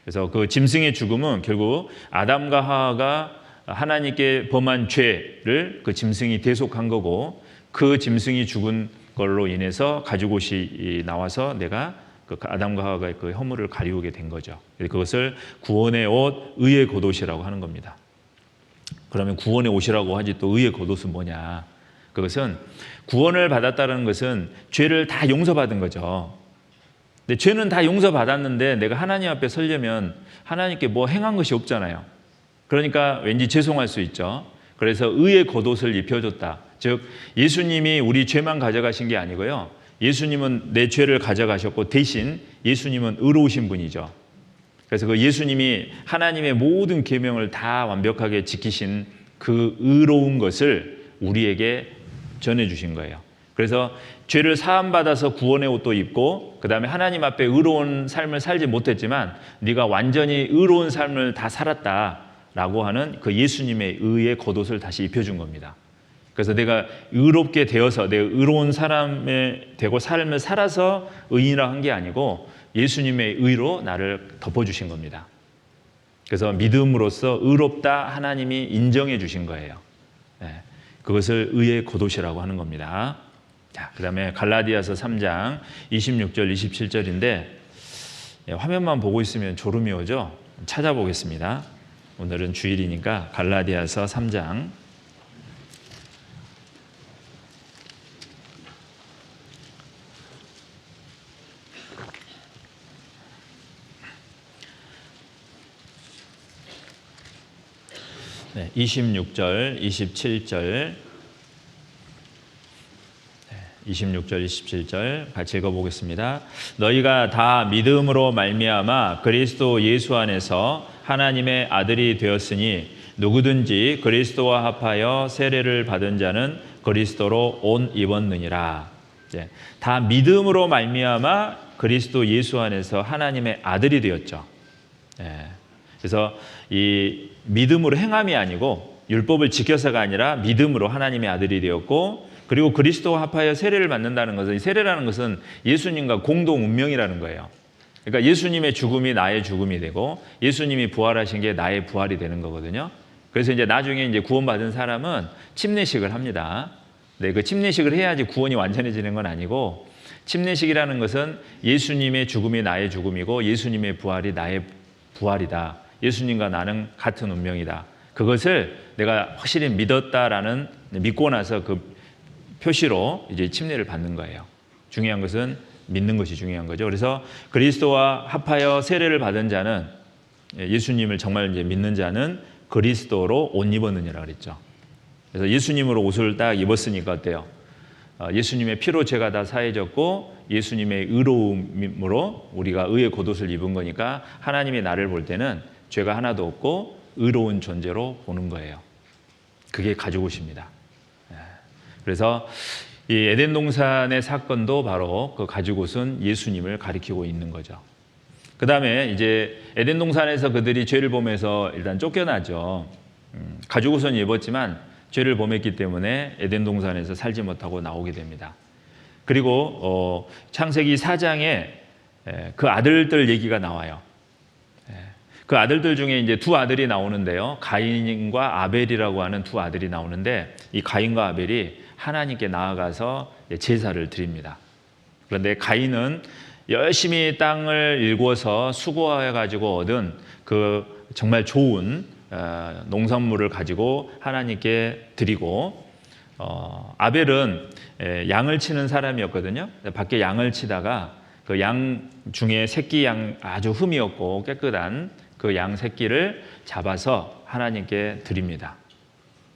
그래서 그 짐승의 죽음은 결국 아담과 하와가 하나님께 범한 죄를 그 짐승이 대속한 거고, 그 짐승이 죽은 걸로 인해서 가죽옷이 나와서 내가 그 아담과 하와의 그 허물을 가리우게 된 거죠. 그것을 구원의 옷, 의의 겉옷이라고 하는 겁니다. 그러면 구원의 옷이라고 하지 또 의의 겉옷은 뭐냐? 그것은 구원을 받았다는 것은 죄를 다 용서받은 거죠. 근데 죄는 다 용서받았는데 내가 하나님 앞에 서려면 하나님께 뭐 행한 것이 없잖아요. 그러니까 왠지 죄송할 수 있죠. 그래서 의의 겉옷을 입혀줬다. 즉 예수님이 우리 죄만 가져가신 게 아니고요. 예수님은 내 죄를 가져가셨고 대신 예수님은 의로우신 분이죠. 그래서 그 예수님이 하나님의 모든 계명을 다 완벽하게 지키신 그 의로운 것을 우리에게 전해주신 거예요. 그래서 죄를 사함받아서 구원의 옷도 입고 그 다음에 하나님 앞에 의로운 삶을 살지 못했지만 네가 완전히 의로운 삶을 다 살았다라고 하는 그 예수님의 의의 겉옷을 다시 입혀준 겁니다. 그래서 내가 의롭게 되어서 내가 의로운 사람이 되고 삶을 살아서 의인이라 한 게 아니고 예수님의 의로 나를 덮어주신 겁니다. 그래서 믿음으로써 의롭다 하나님이 인정해 주신 거예요. 네, 그것을 의의 겉옷이라고 하는 겁니다. 자, 그 다음에 갈라디아서 3장 26절 27절인데 화면만 보고 있으면 졸음이 오죠? 찾아보겠습니다. 오늘은 주일이니까 갈라디아서 3장 26절, 27절 26절, 27절 같이 읽어보겠습니다. 너희가 다 믿음으로 말미암아 그리스도 예수 안에서 하나님의 아들이 되었으니 누구든지 그리스도와 합하여 세례를 받은 자는 그리스도로 옷 입었느니라. 다 믿음으로 말미암아 그리스도 예수 안에서 하나님의 아들이 되었죠. 그래서 이 믿음으로 행함이 아니고 율법을 지켜서가 아니라 믿음으로 하나님의 아들이 되었고 그리고 그리스도와 합하여 세례를 받는다는 것은 이 세례라는 것은 예수님과 공동 운명이라는 거예요. 그러니까 예수님의 죽음이 나의 죽음이 되고 예수님이 부활하신 게 나의 부활이 되는 거거든요. 그래서 이제 나중에 이제 구원받은 사람은 침례식을 합니다. 네, 그 침례식을 해야지 구원이 완전해지는 건 아니고 침례식이라는 것은 예수님의 죽음이 나의 죽음이고 예수님의 부활이 나의 부활이다. 예수님과 나는 같은 운명이다. 그것을 내가 확실히 믿었다라는 믿고 나서 그 표시로 이제 침례를 받는 거예요. 중요한 것은 믿는 것이 중요한 거죠. 그래서 그리스도와 합하여 세례를 받은 자는 예수님을 정말 이제 믿는 자는 그리스도로 옷 입었느니라 그랬죠. 그래서 예수님으로 옷을 딱 입었으니까 어때요? 예수님의 피로 죄가 다 사해졌고 예수님의 의로움으로 우리가 의의 겉옷을 입은 거니까 하나님이 나를 볼 때는 죄가 하나도 없고 의로운 존재로 보는 거예요. 그게 가죽옷입니다. 그래서 이 에덴 동산의 사건도 바로 그 가죽옷은 예수님을 가리키고 있는 거죠. 그 다음에 이제 에덴 동산에서 그들이 죄를 범해서 일단 쫓겨나죠. 가죽옷은 입었지만 죄를 범했기 때문에 에덴 동산에서 살지 못하고 나오게 됩니다. 그리고 창세기 4장에 그 아들들 얘기가 나와요. 그 아들들 중에 이제 두 아들이 나오는데요. 가인과 아벨이라고 하는 두 아들이 나오는데 이 가인과 아벨이 하나님께 나아가서 제사를 드립니다. 그런데 가인은 열심히 땅을 일궈서 수고해가지고 얻은 그 정말 좋은 농산물을 가지고 하나님께 드리고 아벨은 양을 치는 사람이었거든요. 밖에 양을 치다가 그 양 중에 새끼 양 아주 흠이 없고 깨끗한 그 양 새끼를 잡아서 하나님께 드립니다.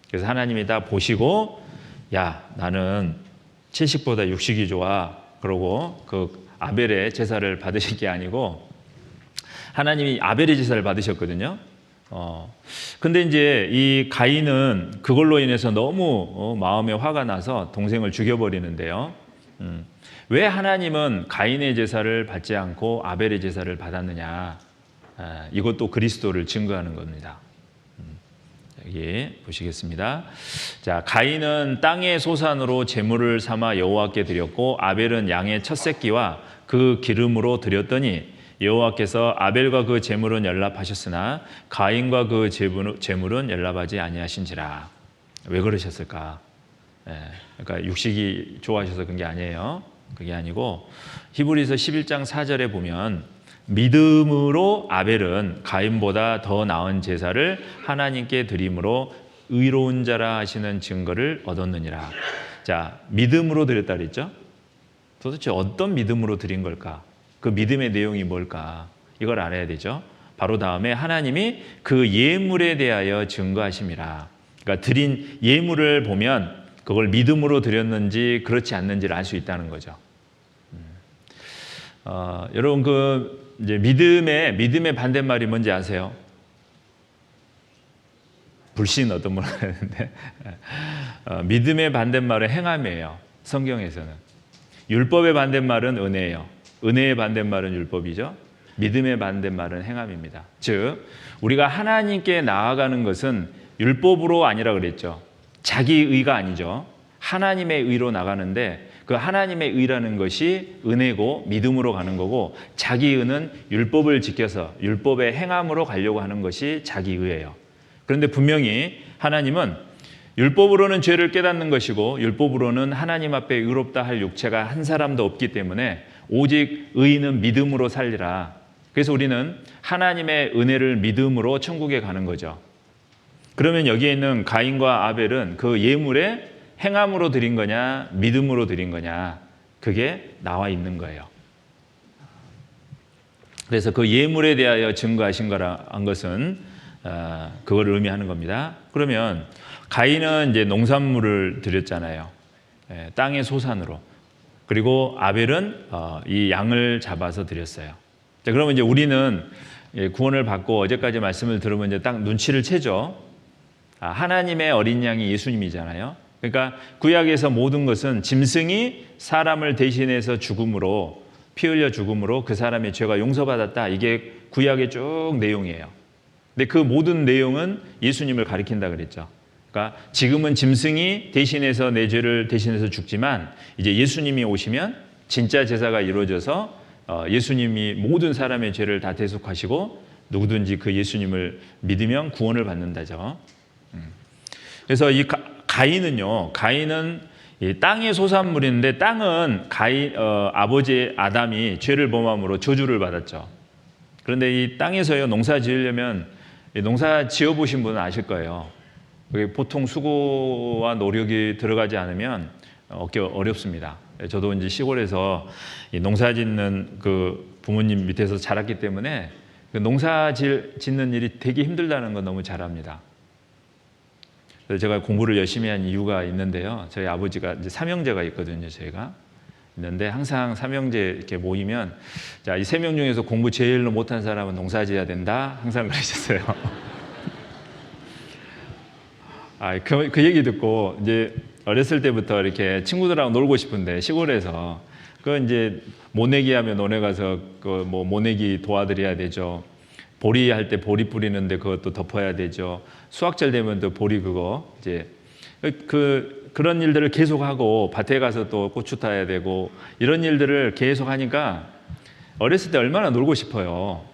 그래서 하나님이 다 보시고 야 나는 채식보다 육식이 좋아. 그러고 그 아벨의 제사를 받으실 게 아니고 하나님이 아벨의 제사를 받으셨거든요. 근데 이제 이 가인은 그걸로 인해서 너무 마음에 화가 나서 동생을 죽여버리는데요. 왜 하나님은 가인의 제사를 받지 않고 아벨의 제사를 받았느냐? 이것도 그리스도를 증거하는 겁니다. 여기 보시겠습니다. 자, 가인은 땅의 소산으로 제물을 삼아 여호와께 드렸고 아벨은 양의 첫 새끼와 그 기름으로 드렸더니 여호와께서 아벨과 그 제물은 연락하셨으나 가인과 그 제물은 연락하지 아니하신지라. 왜 그러셨을까? 그러니까 육식이 좋아하셔서 그런 게 아니에요. 그게 아니고 히브리서 11장 4절에 보면 믿음으로 아벨은 가인보다 더 나은 제사를 하나님께 드림으로 의로운 자라 하시는 증거를 얻었느니라. 자, 믿음으로 드렸다 그랬죠? 도대체 어떤 믿음으로 드린 걸까? 그 믿음의 내용이 뭘까? 이걸 알아야 되죠. 바로 다음에 하나님이 그 예물에 대하여 증거하심이라. 그러니까 드린 예물을 보면 그걸 믿음으로 드렸는지 그렇지 않는지를 알 수 있다는 거죠. 여러분 이제 믿음의 반대말이 뭔지 아세요? 불신 어떤 분은 하는데 믿음의 반대말은 행함이에요. 성경에서는 율법의 반대말은 은혜예요. 은혜의 반대말은 율법이죠. 믿음의 반대말은 행함입니다. 즉 우리가 하나님께 나아가는 것은 율법으로 아니라 그랬죠. 자기 의가 아니죠. 하나님의 의로 나가는데 그 하나님의 의라는 것이 은혜고 믿음으로 가는 거고 자기 의는 율법을 지켜서 율법의 행함으로 가려고 하는 것이 자기 의예요. 그런데 분명히 하나님은 율법으로는 죄를 깨닫는 것이고 율법으로는 하나님 앞에 의롭다 할 육체가 한 사람도 없기 때문에 오직 의인은 믿음으로 살리라. 그래서 우리는 하나님의 은혜를 믿음으로 천국에 가는 거죠. 그러면 여기에 있는 가인과 아벨은 그 예물에 행함으로 드린 거냐 믿음으로 드린 거냐 그게 나와 있는 거예요. 그래서 그 예물에 대하여 증거하신 거란 것은 그걸 의미하는 겁니다. 그러면 가인은 이제 농산물을 드렸잖아요. 땅의 소산으로. 그리고 아벨은 이 양을 잡아서 드렸어요. 자, 그러면 이제 우리는 구원을 받고 어제까지 말씀을 들으면 이제 딱 눈치를 채죠. 하나님의 어린 양이 예수님이잖아요. 그러니까 구약에서 모든 것은 짐승이 사람을 대신해서 죽음으로 피 흘려 죽음으로 그 사람의 죄가 용서받았다. 이게 구약의 쭉 내용이에요. 근데 그 모든 내용은 예수님을 가리킨다 그랬죠. 그러니까 지금은 짐승이 대신해서 내 죄를 대신해서 죽지만 이제 예수님이 오시면 진짜 제사가 이루어져서 예수님이 모든 사람의 죄를 다 대속하시고 누구든지 그 예수님을 믿으면 구원을 받는다죠. 그래서 이 가인은 이 땅의 소산물인데 땅은 아버지 아담이 죄를 범함으로 저주를 받았죠. 그런데 이 땅에서요 농사 지으려면 농사 지어 보신 분은 아실 거예요. 보통 수고와 노력이 들어가지 않으면 어렵습니다. 저도 이제 시골에서 농사 짓는 그 부모님 밑에서 자랐기 때문에 농사 짓는 일이 되게 힘들다는 건 너무 잘 압니다. 그래서 제가 공부를 열심히 한 이유가 있는데요. 저희 아버지가 이제 삼형제가 있거든요. 저희가 있는데 항상 삼형제 이렇게 모이면 자, 이 3명 중에서 공부 제일로 못한 사람은 농사지어야 된다. 항상 그러셨어요. 그 얘기 듣고 이제 어렸을 때부터 이렇게 친구들하고 놀고 싶은데 시골에서 그 이제 모내기 하면 논에 가서 그 뭐 모내기 도와드려야 되죠. 보리 할 때 보리 뿌리는데 그것도 덮어야 되죠. 수확철 되면 또 보리 그거 이제 그런 일들을 계속하고 밭에 가서 또 고추 타야 되고 이런 일들을 계속 하니까 어렸을 때 얼마나 놀고 싶어요.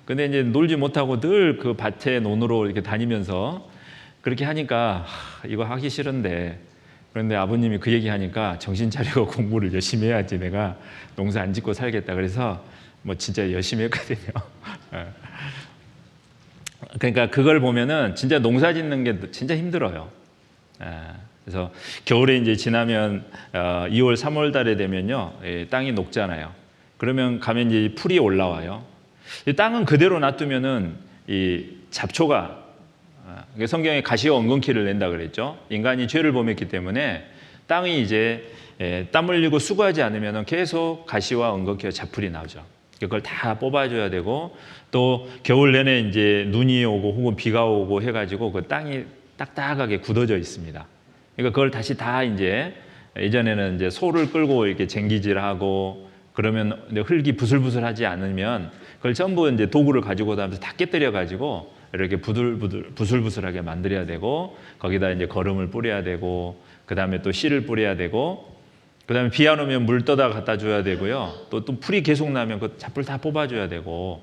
근데 이제 놀지 못하고 늘 그 밭에 논으로 이렇게 다니면서 그렇게 하니까 이거 하기 싫은데 그런데 아버님이 그 얘기 하니까 정신 차리고 공부를 열심히 해야지 내가 농사 안 짓고 살겠다. 그래서 뭐 진짜 열심히 했거든요. 그러니까 그걸 보면은 진짜 농사 짓는 게 진짜 힘들어요. 그래서 겨울에 이제 지나면 2월, 3월 달에 되면요 땅이 녹잖아요. 그러면 가면 이제 풀이 올라와요. 이 땅은 그대로 놔두면은 이 잡초가 성경에 가시와 엉겅퀴를 낸다 그랬죠. 인간이 죄를 범했기 때문에 땅이 이제 땀 흘리고 수고하지 않으면은 계속 가시와 엉겅퀴와 잡풀이 나오죠. 그걸 다 뽑아줘야 되고 또 겨울 내내 이제 눈이 오고 혹은 비가 오고 해가지고 그 땅이 딱딱하게 굳어져 있습니다. 그러니까 그걸 다시 다 이제 예전에는 이제 소를 끌고 이렇게 쟁기질하고 그러면 흙이 부슬부슬하지 않으면 그걸 전부 이제 도구를 가지고 다니면서 다 깨뜨려 가지고 이렇게 부슬부슬하게 만들어야 되고 거기다 이제 거름을 뿌려야 되고 그 다음에 또 씨를 뿌려야 되고 그 다음에 비 안 오면 물 떠다 갖다 줘야 되고요. 또 풀이 계속 나면 그 잡풀 다 뽑아줘야 되고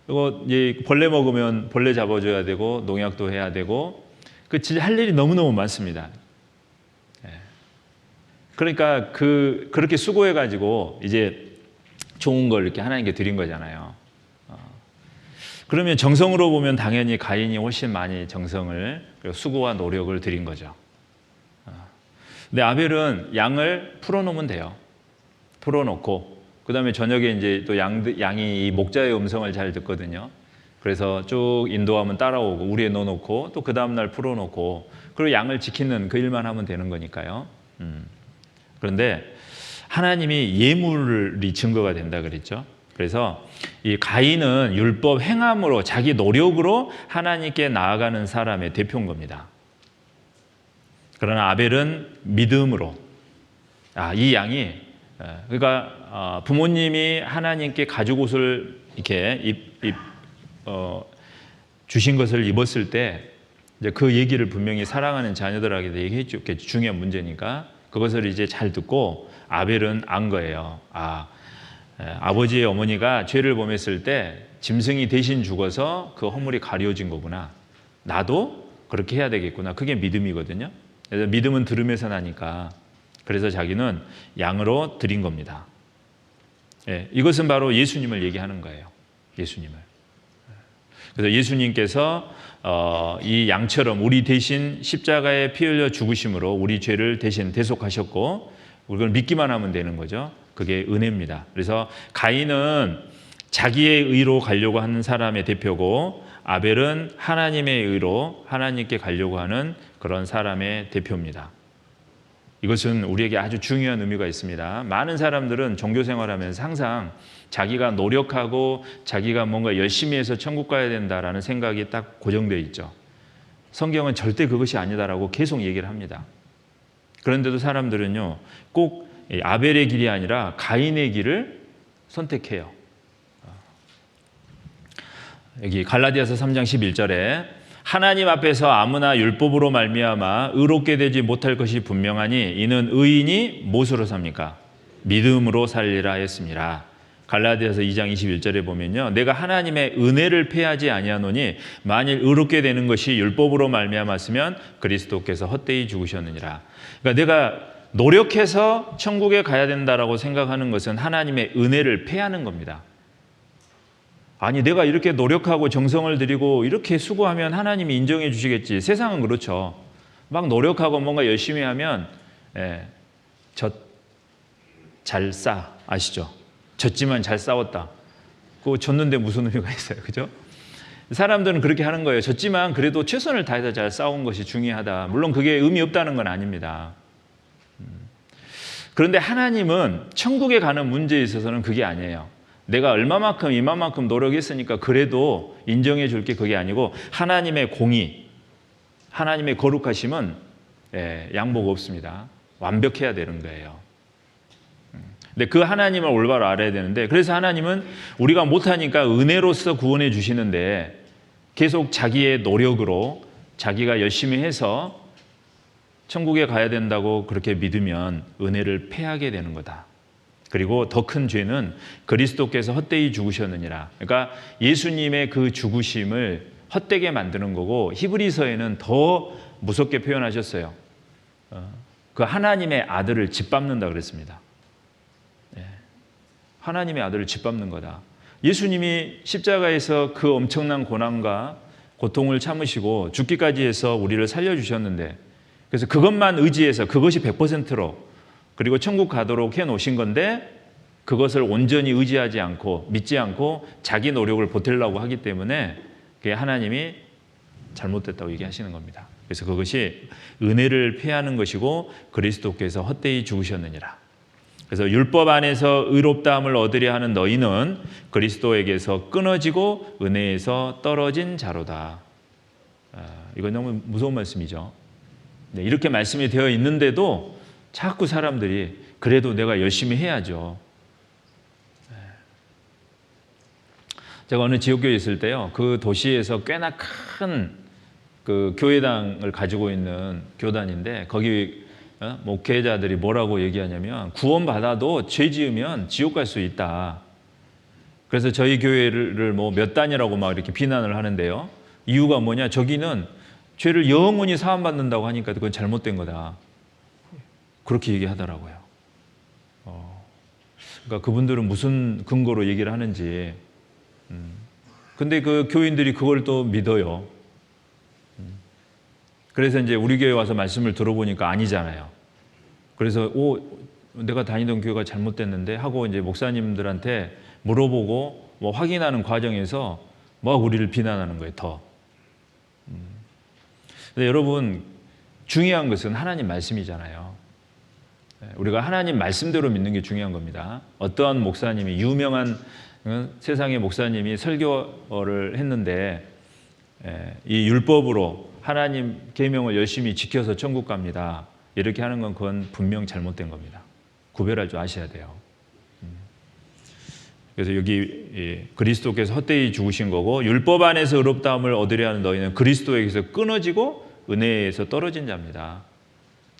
그리고 이제 벌레 먹으면 벌레 잡아줘야 되고 농약도 해야 되고 그 진짜 할 일이 너무너무 많습니다. 그러니까 그렇게 수고해가지고 이제 좋은 걸 이렇게 하나님께 드린 거잖아요. 그러면 정성으로 보면 당연히 가인이 훨씬 많이 정성을, 수고와 노력을 드린 거죠. 근데 아벨은 양을 풀어놓으면 돼요. 풀어놓고, 그 다음에 저녁에 이제 또 양이 이 목자의 음성을 잘 듣거든요. 그래서 쭉 인도하면 따라오고, 우리에 넣어놓고, 또 그 다음날 풀어놓고, 그리고 양을 지키는 그 일만 하면 되는 거니까요. 그런데 하나님이 예물이 증거가 된다 그랬죠. 그래서 이 가인은 율법 행함으로, 자기 노력으로 하나님께 나아가는 사람의 대표인 겁니다. 그러나 아벨은 믿음으로, 이 양이, 그러니까 부모님이 하나님께 가죽 옷을 이렇게 주신 것을 입었을 때 이제 그 얘기를 분명히 사랑하는 자녀들에게 얘기해 줬겠죠. 중요한 문제니까. 그것을 이제 잘 듣고 아벨은 안 거예요. 아버지의 어머니가 죄를 범했을 때 짐승이 대신 죽어서 그 허물이 가려진 거구나. 나도 그렇게 해야 되겠구나. 그게 믿음이거든요. 그래서 믿음은 들음에서 나니까. 그래서 자기는 양으로 드린 겁니다. 이것은 바로 예수님을 얘기하는 거예요. 예수님을. 그래서 예수님께서 이 양처럼 우리 대신 십자가에 피 흘려 죽으심으로 우리 죄를 대신 대속하셨고, 그걸 믿기만 하면 되는 거죠. 그게 은혜입니다. 그래서 가인은 자기의 의로 가려고 하는 사람의 대표고, 아벨은 하나님의 의로 하나님께 가려고 하는 그런 사람의 대표입니다. 이것은 우리에게 아주 중요한 의미가 있습니다. 많은 사람들은 종교 생활하면서 항상 자기가 노력하고 자기가 뭔가 열심히 해서 천국 가야 된다라는 생각이 딱 고정되어 있죠. 성경은 절대 그것이 아니다라고 계속 얘기를 합니다. 그런데도 사람들은요, 꼭 아벨의 길이 아니라 가인의 길을 선택해요. 여기 갈라디아서 3장 11절에 하나님 앞에서 아무나 율법으로 말미암아 의롭게 되지 못할 것이 분명하니 이는 의인이 무엇으로 삽니까? 믿음으로 살리라 했습니다. 갈라디아서 2장 21절에 보면요, 내가 하나님의 은혜를 패하지 아니하노니 만일 의롭게 되는 것이 율법으로 말미암았으면 그리스도께서 헛되이 죽으셨느니라. 그러니까 내가 노력해서 천국에 가야 된다라고 생각하는 것은 하나님의 은혜를 패하는 겁니다. 아니, 내가 이렇게 노력하고 정성을 들이고 이렇게 수고하면 하나님이 인정해 주시겠지. 세상은 그렇죠. 막 노력하고 뭔가 열심히 하면 잘 싸. 아시죠? 졌지만 잘 싸웠다. 그거 졌는데 무슨 의미가 있어요. 그죠? 사람들은 그렇게 하는 거예요. 졌지만 그래도 최선을 다해서 잘 싸운 것이 중요하다. 물론 그게 의미 없다는 건 아닙니다. 그런데 하나님은 천국에 가는 문제에 있어서는 그게 아니에요. 내가 얼마만큼 이만큼 노력했으니까 그래도 인정해 줄 게 그게 아니고, 하나님의 공의, 하나님의 거룩하심은 양보가 없습니다. 완벽해야 되는 거예요. 근데 그 하나님을 올바로 알아야 되는데, 그래서 하나님은 우리가 못하니까 은혜로서 구원해 주시는데 계속 자기의 노력으로 자기가 열심히 해서 천국에 가야 된다고 그렇게 믿으면 은혜를 패하게 되는 거다. 그리고 더 큰 죄는 그리스도께서 헛되이 죽으셨느니라. 그러니까 예수님의 그 죽으심을 헛되게 만드는 거고, 히브리서에는 더 무섭게 표현하셨어요. 그 하나님의 아들을 짓밟는다 그랬습니다. 하나님의 아들을 짓밟는 거다. 예수님이 십자가에서 그 엄청난 고난과 고통을 참으시고 죽기까지 해서 우리를 살려주셨는데, 그래서 그것만 의지해서 그것이 100%로 그리고 천국 가도록 해놓으신 건데, 그것을 온전히 의지하지 않고 믿지 않고 자기 노력을 보태려고 하기 때문에 그게 하나님이 잘못됐다고 얘기하시는 겁니다. 그래서 그것이 은혜를 패하는 것이고 그리스도께서 헛되이 죽으셨느니라. 그래서 율법 안에서 의롭다함을 얻으려 하는 너희는 그리스도에게서 끊어지고 은혜에서 떨어진 자로다. 이건 너무 무서운 말씀이죠. 이렇게 말씀이 되어 있는데도 자꾸 사람들이 그래도 내가 열심히 해야죠. 제가 어느 지역교회에 있을 때요, 그 도시에서 꽤나 큰 그 교회당을 가지고 있는 교단인데, 거기 목회자들이 뭐라고 얘기하냐면, 구원받아도 죄 지으면 지옥 갈 수 있다. 그래서 저희 교회를 뭐 몇 단이라고 막 이렇게 비난을 하는데요. 이유가 뭐냐? 저기는 죄를 영원히 사함받는다고 하니까 그건 잘못된 거다. 그렇게 얘기하더라고요. 그러니까 그분들은 무슨 근거로 얘기를 하는지. 근데 그 교인들이 그걸 또 믿어요. 그래서 이제 우리 교회 와서 말씀을 들어보니까 아니잖아요. 그래서 내가 다니던 교회가 잘못됐는데 하고 이제 목사님들한테 물어보고 뭐 확인하는 과정에서 막 우리를 비난하는 거예요, 더. 근데 여러분, 중요한 것은 하나님 말씀이잖아요. 우리가 하나님 말씀대로 믿는 게 중요한 겁니다. 어떠한 목사님이, 유명한 세상의 목사님이 설교를 했는데 이 율법으로 하나님 계명을 열심히 지켜서 천국 갑니다, 이렇게 하는 건 그건 분명 잘못된 겁니다. 구별할 줄 아셔야 돼요. 그래서 여기 그리스도께서 헛되이 죽으신 거고, 율법 안에서 의롭다함을 얻으려 하는 너희는 그리스도에게서 끊어지고 은혜에서 떨어진 자입니다.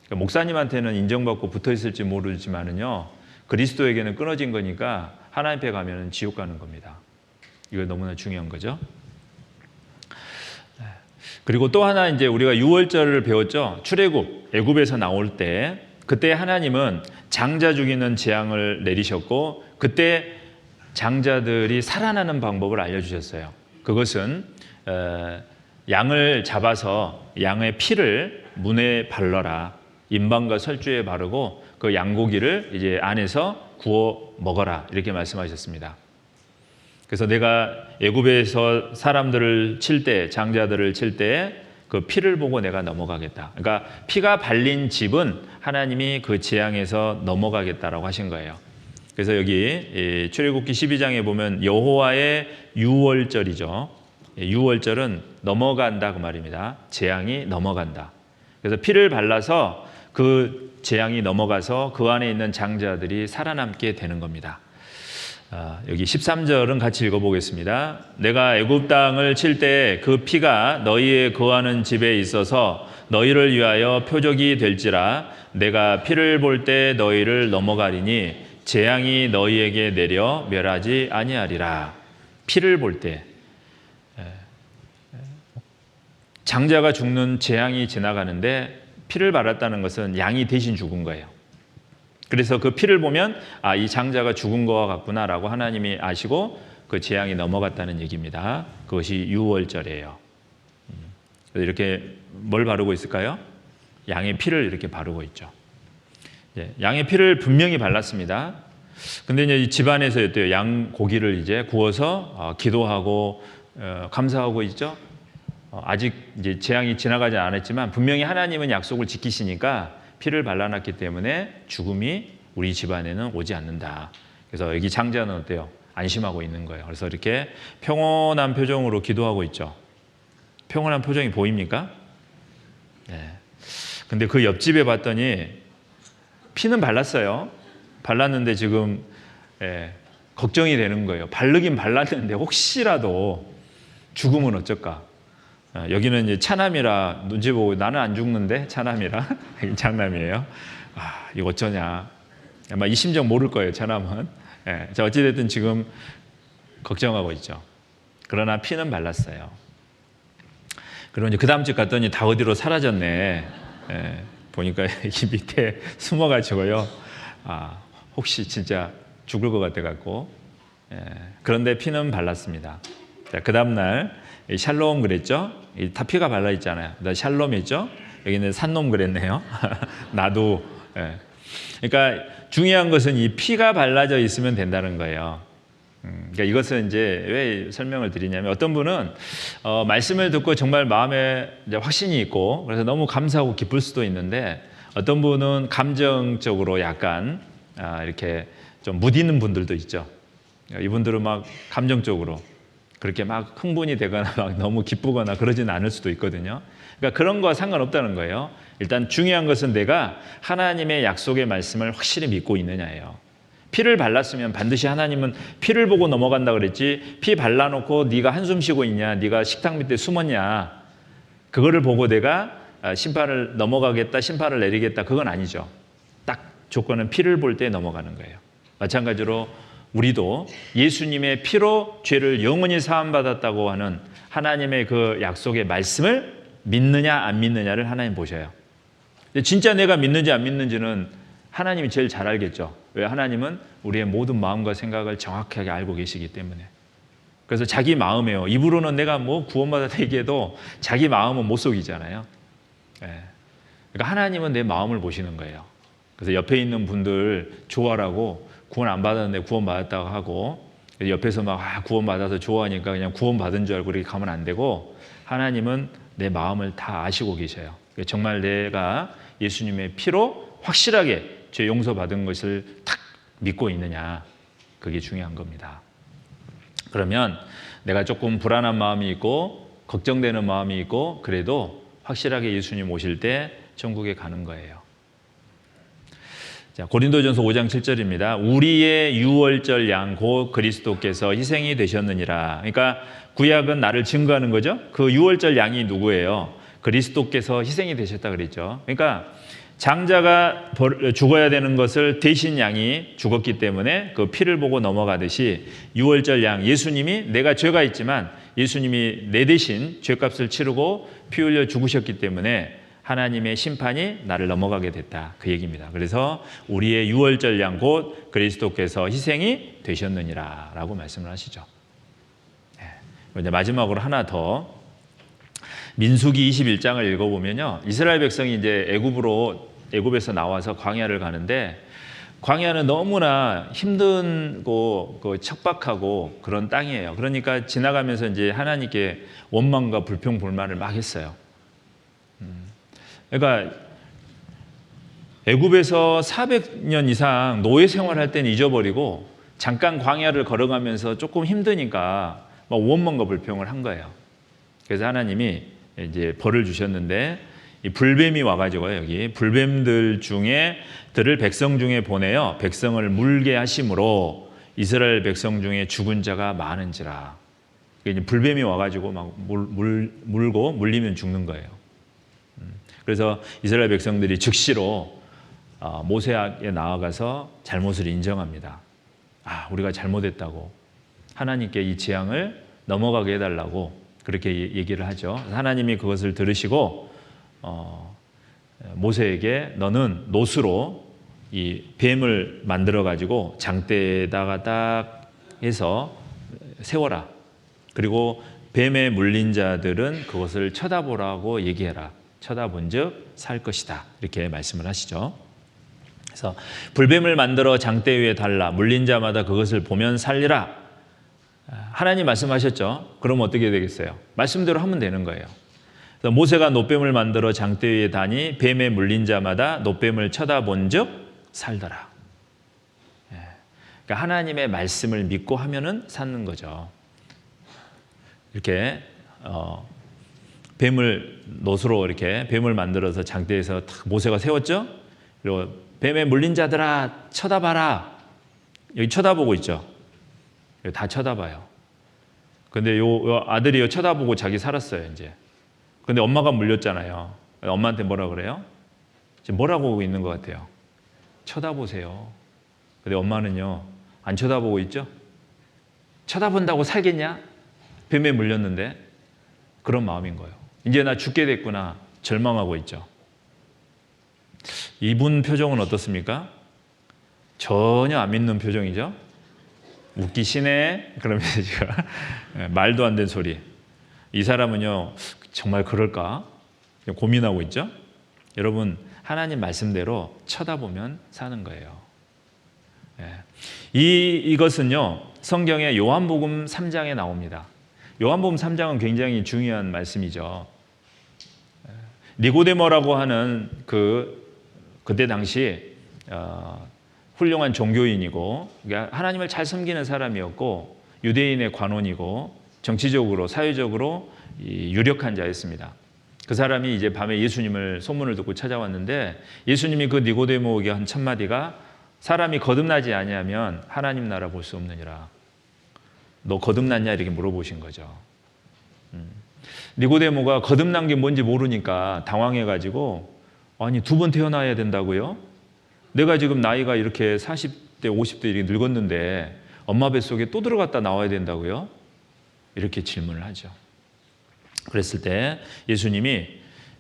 그러니까 목사님한테는 인정받고 붙어있을지 모르지만은요, 그리스도에게는 끊어진 거니까 하나님 앞에 가면은 지옥 가는 겁니다. 이거 너무나 중요한 거죠. 그리고 또 하나, 이제 우리가 유월절을 배웠죠. 출애굽, 애굽에서 나올 때, 그때 하나님은 장자 죽이는 재앙을 내리셨고, 그때 장자들이 살아나는 방법을 알려주셨어요. 그것은 양을 잡아서 양의 피를 문에 발라라, 임방과 설주에 바르고 그 양고기를 이제 안에서 구워 먹어라, 이렇게 말씀하셨습니다. 그래서 내가 애굽에서 사람들을 칠 때, 장자들을 칠 때 그 피를 보고 내가 넘어가겠다. 그러니까 피가 발린 집은 하나님이 그 재앙에서 넘어가겠다라고 하신 거예요. 그래서 여기 출애굽기 12장에 보면 여호와의 유월절이죠. 유월절은 넘어간다 그 말입니다. 재앙이 넘어간다. 그래서 피를 발라서 그 재앙이 넘어가서 그 안에 있는 장자들이 살아남게 되는 겁니다. 여기 13절은 같이 읽어보겠습니다. 내가 애굽 땅을 칠 때 그 피가 너희의 거하는 집에 있어서 너희를 위하여 표적이 될지라. 내가 피를 볼 때 너희를 넘어가리니 재앙이 너희에게 내려 멸하지 아니하리라. 피를 볼 때 장자가 죽는 재앙이 지나가는데 피를 발랐다는 것은 양이 대신 죽은 거예요. 그래서 그 피를 보면 이 장자가 죽은 거와 같구나라고 하나님이 아시고 그 재앙이 넘어갔다는 얘기입니다. 그것이 유월절이에요. 이렇게 뭘 바르고 있을까요? 양의 피를 이렇게 바르고 있죠. 양의 피를 분명히 발랐습니다. 근데 이제 집안에서 어때요? 양 고기를 이제 구워서 기도하고 감사하고 있죠. 아직 이제 재앙이 지나가지 않았지만 분명히 하나님은 약속을 지키시니까 피를 발라놨기 때문에 죽음이 우리 집안에는 오지 않는다. 그래서 여기 장자는 어때요? 안심하고 있는 거예요. 그래서 이렇게 평온한 표정으로 기도하고 있죠. 평온한 표정이 보입니까? 네. 근데 그 옆집에 봤더니 피는 발랐어요. 발랐는데 지금 걱정이 되는 거예요. 바르긴 발랐는데 혹시라도 죽으면 어쩔까? 여기는 이제 차남이라 눈치 보고 나는 안 죽는데 차남이라 장남이에요. 이거 어쩌냐. 아마 이 심정 모를 거예요, 차남은. 자, 어찌됐든 지금 걱정하고 있죠. 그러나 피는 발랐어요. 그리고 이제 그 다음 집 갔더니 다 어디로 사라졌네. 보니까 이 밑에 숨어가지고요. 혹시 진짜 죽을 것 같아갖고. 그런데 피는 발랐습니다. 자, 그 다음날 샬롬 그랬죠? 다 피가 발라 있잖아요. 샬롬이죠? 여기는 산놈 그랬네요. 나도. 그러니까 중요한 것은 이 피가 발라져 있으면 된다는 거예요. 그러니까 이것은 이제 왜 설명을 드리냐면, 어떤 분은 말씀을 듣고 정말 마음에 이제 확신이 있고 그래서 너무 감사하고 기쁠 수도 있는데, 어떤 분은 감정적으로 약간 이렇게 좀 무디는 분들도 있죠. 이분들은 막 감정적으로 그렇게 막 흥분이 되거나 막 너무 기쁘거나 그러지는 않을 수도 있거든요. 그러니까 그런 거와 상관없다는 거예요. 일단 중요한 것은 내가 하나님의 약속의 말씀을 확실히 믿고 있느냐예요. 피를 발랐으면 반드시 하나님은 피를 보고 넘어간다 그랬지, 피 발라놓고 네가 한숨 쉬고 있냐, 네가 식탁 밑에 숨었냐, 그거를 보고 내가 심판을 넘어가겠다, 심판을 내리겠다, 그건 아니죠. 딱 조건은 피를 볼 때 넘어가는 거예요. 마찬가지로 우리도 예수님의 피로 죄를 영원히 사함받았다고 하는 하나님의 그 약속의 말씀을 믿느냐 안 믿느냐를 하나님 보셔요. 근데 진짜 내가 믿는지 안 믿는지는 하나님이 제일 잘 알겠죠. 왜? 하나님은 우리의 모든 마음과 생각을 정확하게 알고 계시기 때문에. 그래서 자기 마음이에요. 입으로는 내가 뭐 구원받았다 얘기해도 자기 마음은 못 속이잖아요. 예. 그러니까 하나님은 내 마음을 보시는 거예요. 그래서 옆에 있는 분들 좋아라고 구원 안 받았는데 구원받았다고 하고 옆에서 막 구원받아서 좋아하니까 그냥 구원받은 줄 알고 이렇게 가면 안 되고 하나님은 내 마음을 다 아시고 계셔요. 정말 내가 예수님의 피로 확실하게 죄 용서받은 것을 탁 믿고 있느냐, 그게 중요한 겁니다. 그러면 내가 조금 불안한 마음이 있고 걱정되는 마음이 있고 그래도 확실하게 예수님 오실 때 천국에 가는 거예요. 자, 고린도전서 5장 7절입니다. 우리의 유월절 양 곧 그리스도께서 희생이 되셨느니라. 그러니까 구약은 나를 증거하는 거죠. 그 유월절 양이 누구예요? 그리스도께서 희생이 되셨다 그랬죠. 그러니까 장자가 죽어야 되는 것을 대신 양이 죽었기 때문에 그 피를 보고 넘어가듯이 유월절 양 예수님이, 내가 죄가 있지만 예수님이 내 대신 죄값을 치르고 피 흘려 죽으셨기 때문에 하나님의 심판이 나를 넘어가게 됐다, 그 얘기입니다. 그래서 우리의 유월절 양 곧 그리스도께서 희생이 되셨느니라 라고 말씀을 하시죠. 이제 마지막으로 하나 더, 민수기 21장을 읽어보면요, 이스라엘 백성이 이제 애굽에서 나와서 광야를 가는데, 광야는 너무나 힘들고 척박하고 그런 땅이에요. 그러니까 지나가면서 이제 하나님께 원망과 불평 불만을 막 했어요. 그러니까 애굽에서 400년 이상 노예 생활할 때는 잊어버리고 잠깐 광야를 걸어가면서 조금 힘드니까 막 원망과 불평을 한 거예요. 그래서 하나님이 이제 벌을 주셨는데, 이 불뱀이 와가지고요, 여기 불뱀들 중에 들을 백성 중에 보내요 백성을 물게 하심으로 이스라엘 백성 중에 죽은 자가 많은지라. 이제 불뱀이 와가지고 막 물고 물리면 죽는 거예요. 그래서 이스라엘 백성들이 즉시로 모세에게 나아가서 잘못을 인정합니다. 우리가 잘못했다고, 하나님께 이 재앙을 넘어가게 해달라고 그렇게 얘기를 하죠. 하나님이 그것을 들으시고 모세에게 너는 놋으로 이 뱀을 만들어 가지고 장대에다가 딱 해서 세워라. 그리고 뱀에 물린 자들은 그것을 쳐다보라고 얘기해라. 쳐다본즉 살 것이다. 이렇게 말씀을 하시죠. 그래서 불뱀을 만들어 장대 위에 달라. 물린 자마다 그것을 보면 살리라. 하나님 말씀하셨죠. 그럼 어떻게 되겠어요? 말씀대로 하면 되는 거예요. 그래서 모세가 놋뱀을 만들어 장대 위에 다니 뱀에 물린 자마다 놋뱀을 쳐다본즉 살더라. 그러니까 하나님의 말씀을 믿고 하면은 사는 거죠. 이렇게 뱀을 놋으로 이렇게 뱀을 만들어서 장대에서 모세가 세웠죠. 그리고 뱀에 물린 자들아 쳐다봐라. 여기 쳐다보고 있죠. 다 쳐다봐요. 근데 요 아들이 쳐다보고 자기 살았어요, 이제. 근데 엄마가 물렸잖아요. 엄마한테 뭐라 그래요? 지금 뭐라고 하고 있는 것 같아요? 쳐다보세요. 근데 엄마는요, 안 쳐다보고 있죠? 쳐다본다고 살겠냐? 뱀에 물렸는데. 그런 마음인 거예요. 이제 나 죽게 됐구나. 절망하고 있죠. 이분 표정은 어떻습니까? 전혀 안 믿는 표정이죠. 웃기시네. 그러면서 제가 말도 안 되는 소리. 이 사람은요, 정말 그럴까? 고민하고 있죠. 여러분, 하나님 말씀대로 쳐다보면 사는 거예요. 이것은요, 성경의 요한복음 3장에 나옵니다. 요한복음 3장은 굉장히 중요한 말씀이죠. 니고데모라고 하는 그때 당시 훌륭한 종교인이고, 그러니까 하나님을 잘 섬기는 사람이었고, 유대인의 관원이고, 정치적으로 사회적으로 유력한 자였습니다. 그 사람이 이제 밤에 예수님을 소문을 듣고 찾아왔는데, 예수님이 그 니고데모에게 한 첫마디가, 사람이 거듭나지 아니하면 하나님 나라 볼 수 없느니라. 너 거듭났냐? 이렇게 물어보신 거죠. 니고데모가 거듭난 게 뭔지 모르니까 당황해가지고, 아니 2번 태어나야 된다고요? 내가 지금 나이가 이렇게 40대 50대 이렇게 늙었는데 엄마 뱃속에 또 들어갔다 나와야 된다고요? 이렇게 질문을 하죠. 그랬을 때 예수님이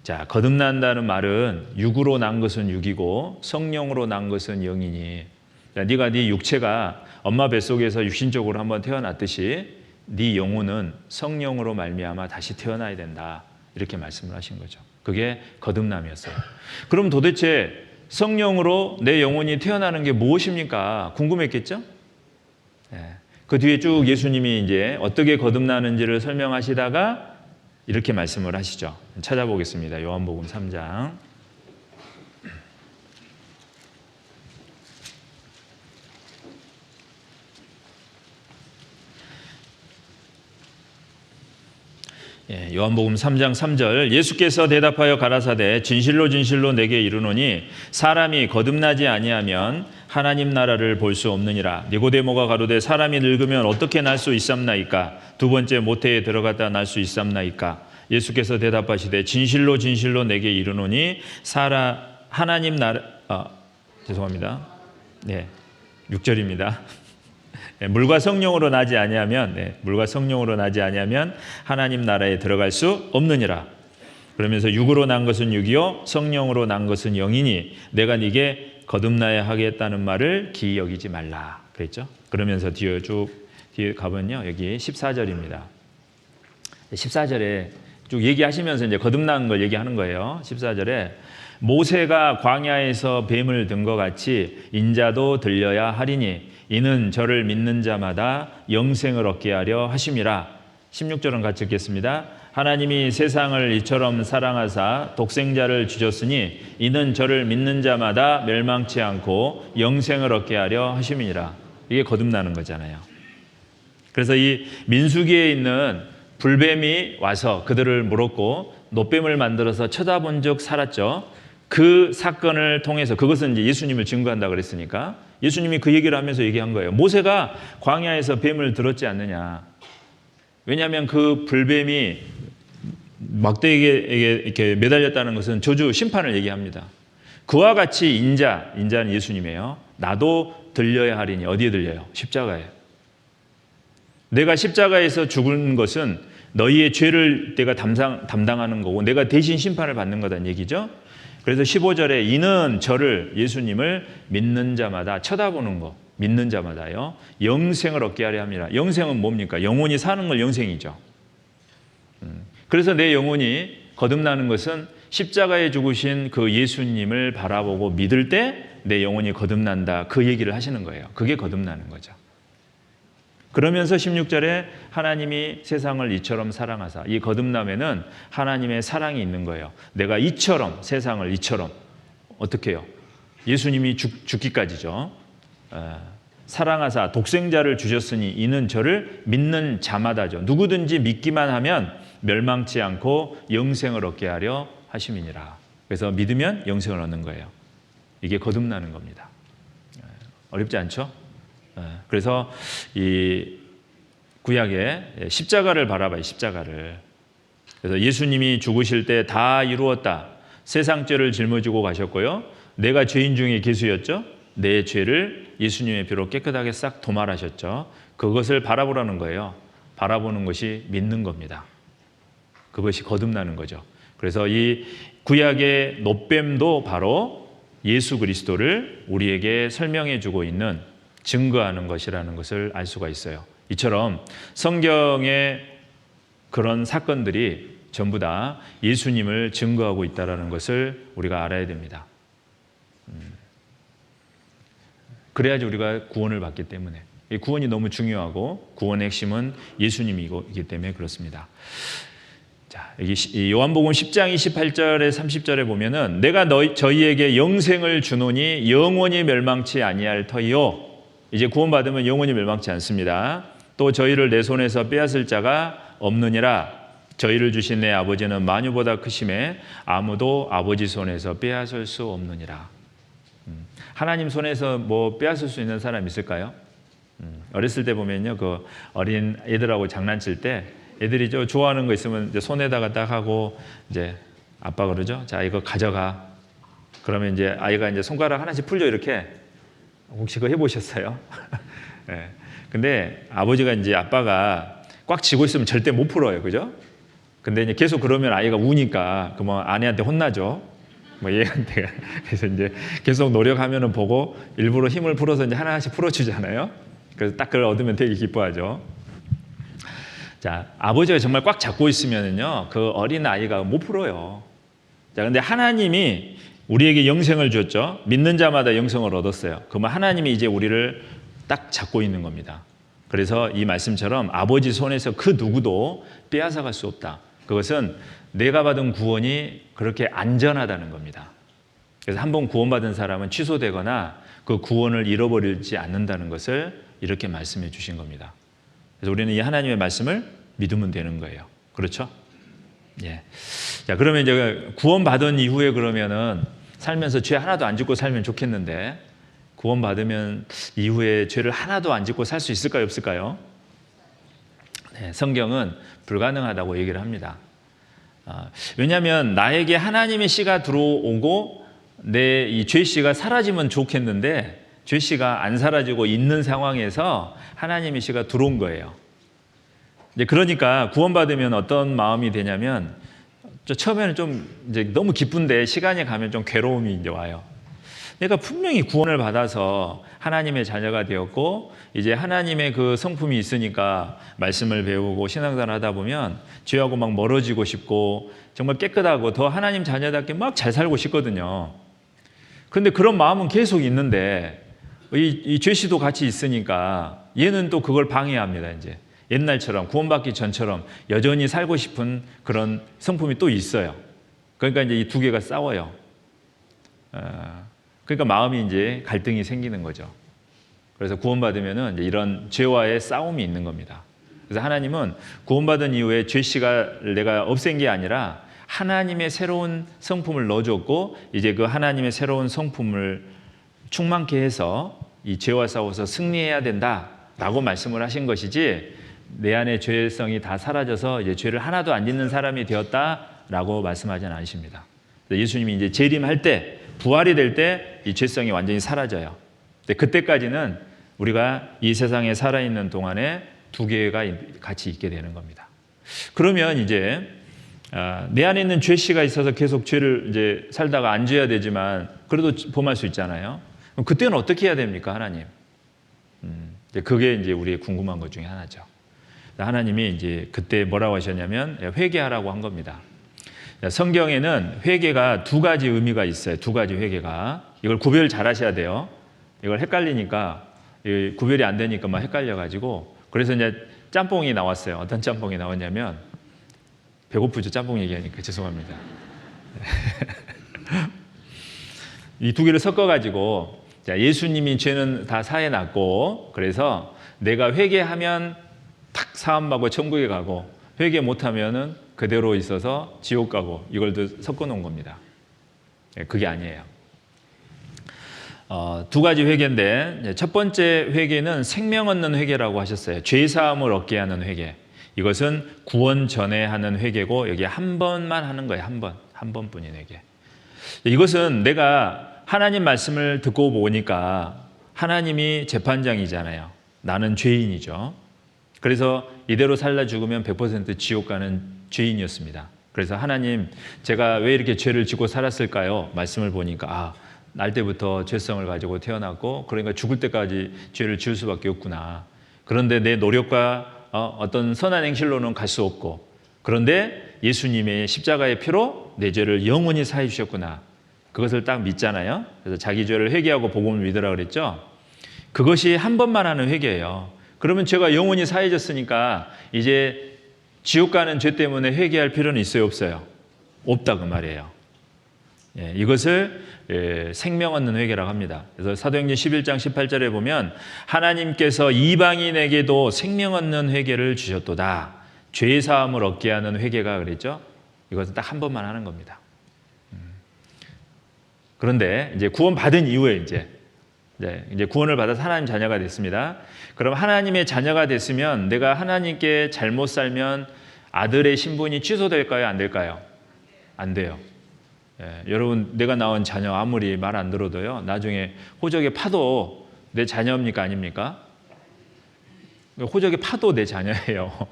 자, 거듭난다는 말은 육으로 난 것은 육이고 성령으로 난 것은 영이니, 네가 네 육체가 엄마 뱃속에서 육신적으로 한번 태어났듯이 네 영혼은 성령으로 말미암아 다시 태어나야 된다. 이렇게 말씀을 하신 거죠. 그게 거듭남이었어요. 그럼 도대체 성령으로 내 영혼이 태어나는 게 무엇입니까? 궁금했겠죠? 그 뒤에 쭉 예수님이 이제 어떻게 거듭나는지를 설명하시다가 이렇게 말씀을 하시죠. 찾아보겠습니다. 요한복음 3장. 요한복음 3장 3절. 예수께서 대답하여 가라사대 진실로 진실로 내게 이르노니 사람이 거듭나지 아니하면 하나님 나라를 볼 수 없느니라. 니고데모가 가로되 사람이 늙으면 어떻게 날 수 있삼나이까? 두 번째 모태에 들어갔다 날 수 있삼나이까? 예수께서 대답하시되 진실로 진실로 내게 이르노니 하나님 나라 죄송합니다. 6절입니다. 물과 성령으로 나지 아니하면 물과 성령으로 나지 아니하면 하나님 나라에 들어갈 수 없느니라. 그러면서 육으로 난 것은 육이요 성령으로 난 것은 영이니 내가 네게 거듭나야 하겠다는 말을 기이 여기지 말라 그랬죠. 그러면서 뒤에 가면요 여기 14절입니다. 14절에 쭉 얘기하시면서 이제 거듭난 걸 얘기하는 거예요. 14절에 모세가 광야에서 뱀을 든 것 같이 인자도 들려야 하리니 이는 저를 믿는 자마다 영생을 얻게 하려 하심이라. 16절은 같이 읽겠습니다. 하나님이 세상을 이처럼 사랑하사 독생자를 주셨으니 이는 저를 믿는 자마다 멸망치 않고 영생을 얻게 하려 하심이니라. 이게 거듭나는 거잖아요. 그래서 이 민수기에 있는 불뱀이 와서 그들을 물었고 노뱀을 만들어서 쳐다본 적 살았죠. 그 사건을 통해서 그것은 이제 예수님을 증거한다 그랬으니까 예수님이 그 얘기를 하면서 얘기한 거예요. 모세가 광야에서 뱀을 들었지 않느냐. 왜냐하면 그 불뱀이 막대기에게 이렇게 매달렸다는 것은 저주 심판을 얘기합니다. 그와 같이 인자는 예수님이에요. 나도 들려야 하리니. 어디에 들려요? 십자가에. 내가 십자가에서 죽은 것은 너희의 죄를 내가 담당하는 거고 내가 대신 심판을 받는 거다는 얘기죠. 그래서 15절에 이는 저를 예수님을 믿는 자마다 쳐다보는 거 믿는 자마다요 영생을 얻게 하려 합니다. 영생은 뭡니까? 영혼이 사는 걸 영생이죠. 그래서 내 영혼이 거듭나는 것은 십자가에 죽으신 그 예수님을 바라보고 믿을 때 내 영혼이 거듭난다. 그 얘기를 하시는 거예요. 그게 거듭나는 거죠. 그러면서 16절에 하나님이 세상을 이처럼 사랑하사. 이 거듭남에는 하나님의 사랑이 있는 거예요. 내가 이처럼 세상을 이처럼 어떻게 해요? 예수님이 죽기까지죠. 사랑하사 독생자를 주셨으니 이는 저를 믿는 자마다죠. 누구든지 믿기만 하면 멸망치 않고 영생을 얻게 하려 하심이니라. 그래서 믿으면 영생을 얻는 거예요. 이게 거듭나는 겁니다. 어렵지 않죠? 그래서 이 구약의 십자가를 바라봐요. 십자가를. 그래서 예수님이 죽으실 때 다 이루었다. 세상 죄를 짊어지고 가셨고요. 내가 죄인 중에 계수였죠. 내 죄를 예수님의 피로 깨끗하게 싹 도말하셨죠. 그것을 바라보라는 거예요. 바라보는 것이 믿는 겁니다. 그것이 거듭나는 거죠. 그래서 이 구약의 노뱀도 바로 예수 그리스도를 우리에게 설명해 주고 있는 증거하는 것이라는 것을 알 수가 있어요. 이처럼 성경의 그런 사건들이 전부 다 예수님을 증거하고 있다는 것을 우리가 알아야 됩니다. 그래야지 우리가 구원을 받기 때문에. 이 구원이 너무 중요하고 구원의 핵심은 예수님이기 때문에 그렇습니다. 자, 여기 요한복음 10장 28절에 30절에 보면은 내가 저희에게 영생을 주노니 영원히 멸망치 아니할 터이요. 이제 구원받으면 영원히 멸망치 않습니다. 또 저희를 내 손에서 빼앗을 자가 없느니라. 저희를 주신 내 아버지는 만유보다 크심에 아무도 아버지 손에서 빼앗을 수 없느니라. 하나님 손에서 뭐 빼앗을 수 있는 사람 있을까요? 어렸을 때 보면요, 그 어린 애들하고 장난칠 때 애들이 좋아하는 거 있으면 이제 손에다가 딱 하고 이제 아빠 그러죠. 자, 이거 가져가. 그러면 이제 아이가 이제 손가락 하나씩 풀죠. 이렇게. 혹시 그거 해보셨어요? 근데 아버지가 이제 아빠가 꽉 쥐고 있으면 절대 못 풀어요. 그죠? 근데 이제 계속 그러면 아이가 우니까 그 뭐 아내한테 혼나죠. 뭐 얘한테. 그래서 이제 계속 노력하면은 보고 일부러 힘을 풀어서 이제 하나씩 풀어주잖아요. 그래서 딱 그걸 얻으면 되게 기뻐하죠. 자, 아버지가 정말 꽉 잡고 있으면은요, 그 어린 아이가 못 풀어요. 자, 근데 하나님이 우리에게 영생을 줬죠. 믿는 자마다 영생을 얻었어요. 그러면 하나님이 이제 우리를 딱 잡고 있는 겁니다. 그래서 이 말씀처럼 아버지 손에서 그 누구도 빼앗아갈 수 없다. 그것은 내가 받은 구원이 그렇게 안전하다는 겁니다. 그래서 한번 구원받은 사람은 취소되거나 그 구원을 잃어버리지 않는다는 것을 이렇게 말씀해 주신 겁니다. 그래서 우리는 이 하나님의 말씀을 믿으면 되는 거예요. 그렇죠? 예. 자, 그러면 이제 구원받은 이후에 그러면은 살면서 죄 하나도 안 짓고 살면 좋겠는데, 구원받으면 이후에 죄를 하나도 안 짓고 살 수 있을까요, 없을까요? 네, 성경은 불가능하다고 얘기를 합니다. 왜냐하면 나에게 하나님의 씨가 들어오고 내 이 죄씨가 사라지면 좋겠는데, 죄씨가 안 사라지고 있는 상황에서 하나님의 씨가 들어온 거예요. 이제 그러니까 구원받으면 어떤 마음이 되냐면, 처음에는 좀 이제 너무 기쁜데 시간이 가면 좀 괴로움이 이제 와요. 내가 분명히 구원을 받아서 하나님의 자녀가 되었고, 이제 하나님의 그 성품이 있으니까 말씀을 배우고 신앙생활 하다 보면 죄하고 막 멀어지고 싶고 정말 깨끗하고 더 하나님 자녀답게 막 잘 살고 싶거든요. 그런데 그런 마음은 계속 있는데 이 죄시도 같이 있으니까 얘는 또 그걸 방해합니다. 이제 옛날처럼 구원받기 전처럼 여전히 살고 싶은 그런 성품이 또 있어요. 그러니까 이제 이 두 개가 싸워요. 그러니까 마음이 이제 갈등이 생기는 거죠. 그래서 구원받으면은 이제 이런 죄와의 싸움이 있는 겁니다. 그래서 하나님은 구원받은 이후에 죄씨가 내가 없앤 게 아니라 하나님의 새로운 성품을 넣어줬고, 이제 그 하나님의 새로운 성품을 충만케 해서 이 죄와 싸워서 승리해야 된다라고 말씀을 하신 것이지, 내 안에 죄성이 다 사라져서 이제 죄를 하나도 안 짓는 사람이 되었다라고 말씀하지는 않으십니다. 예수님이 이제 재림할 때, 부활이 될 때 이 죄성이 완전히 사라져요. 근데 그때까지는 우리가 이 세상에 살아있는 동안에 두 개가 같이 있게 되는 겁니다. 그러면 이제 내 안에 있는 죄씨가 있어서 계속 죄를 이제 살다가 안 져야 되지만 그래도 범할 수 있잖아요. 그럼 그때는 어떻게 해야 됩니까, 하나님? 그게 이제 우리의 궁금한 것 중에 하나죠. 하나님이 이제 그때 뭐라고 하셨냐면 회개하라고 한 겁니다. 성경에는 회개가 두 가지 의미가 있어요. 두 가지 회개가. 이걸 구별 잘 하셔야 돼요. 이걸 헷갈리니까, 구별이 안 되니까 막 헷갈려가지고. 그래서 이제 짬뽕이 나왔어요. 어떤 짬뽕이 나왔냐면, 배고프죠? 짬뽕 얘기하니까. 죄송합니다. 이 두 개를 섞어가지고, 예수님이 죄는 다 사해놨고, 그래서 내가 회개하면 탁 사함받고 천국에 가고, 회개 못하면은 그대로 있어서 지옥 가고, 이걸 섞어 놓은 겁니다. 그게 아니에요. 두 가지 회개인데, 첫 번째 회개는 생명 얻는 회개라고 하셨어요. 죄 사함을 얻게 하는 회개. 이것은 구원 전에 하는 회개고, 여기 한 번만 하는 거예요. 한 번뿐인 회개. 이것은 내가 하나님 말씀을 듣고 보니까 하나님이 재판장이잖아요. 나는 죄인이죠. 그래서 이대로 살다 죽으면 100% 지옥 가는 죄인이었습니다. 그래서 하나님, 제가 왜 이렇게 죄를 짓고 살았을까요? 말씀을 보니까 날 때부터 죄성을 가지고 태어났고, 그러니까 죽을 때까지 죄를 지을 수밖에 없구나. 그런데 내 노력과 어떤 선한 행실로는 갈 수 없고, 그런데 예수님의 십자가의 피로 내 죄를 영원히 사해 주셨구나. 그것을 딱 믿잖아요. 그래서 자기 죄를 회개하고 복음을 믿으라 그랬죠. 그것이 한 번만 하는 회개예요. 그러면 죄가 영원히 사해졌으니까 이제 지옥 가는 죄 때문에 회개할 필요는 있어요, 없어요? 없다 그 말이에요. 이것을 생명 얻는 회개라고 합니다. 그래서 사도행전 11장 18절에 보면 하나님께서 이방인에게도 생명 얻는 회개를 주셨도다. 죄 사함을 얻게 하는 회개가 그랬죠. 이것은 딱 한 번만 하는 겁니다. 그런데 이제 구원 받은 이후에 이제 구원을 받아서 하나님 자녀가 됐습니다. 그럼 하나님의 자녀가 됐으면 내가 하나님께 잘못 살면 아들의 신분이 취소될까요? 안 될까요? 안 돼요. 여러분, 내가 낳은 자녀 아무리 말 안 들어도요, 나중에 호적에 파도 내 자녀입니까? 아닙니까? 호적에 파도 내 자녀예요.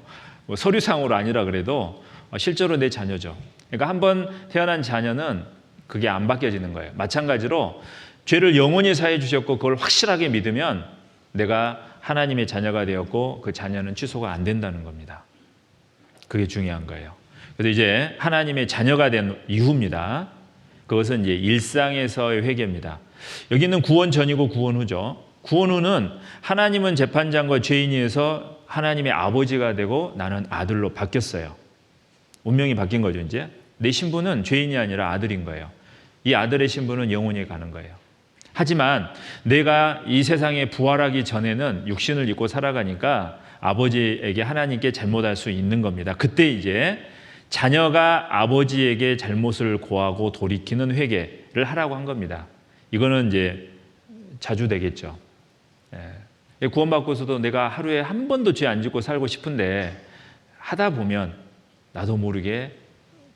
뭐 서류상으로 아니라 그래도 실제로 내 자녀죠. 그러니까 한번 태어난 자녀는 그게 안 바뀌어지는 거예요. 마찬가지로 죄를 영원히 사해 주셨고 그걸 확실하게 믿으면 내가 하나님의 자녀가 되었고 그 자녀는 취소가 안 된다는 겁니다. 그게 중요한 거예요. 그래서 이제 하나님의 자녀가 된 이후입니다. 그것은 이제 일상에서의 회개입니다. 여기는 구원 전이고 구원 후죠. 구원 후는 하나님은 재판장과 죄인에서 하나님의 아버지가 되고 나는 아들로 바뀌었어요. 운명이 바뀐 거죠. 이제 내 신분은 죄인이 아니라 아들인 거예요. 이 아들의 신분은 영원히 가는 거예요. 하지만 내가 이 세상에 부활하기 전에는 육신을 입고 살아가니까 아버지에게 하나님께 잘못할 수 있는 겁니다. 그때 이제 자녀가 아버지에게 잘못을 고하고 돌이키는 회개를 하라고 한 겁니다. 이거는 이제 자주 되겠죠. 구원받고서도 내가 하루에 한 번도 죄 안 짓고 살고 싶은데 하다 보면 나도 모르게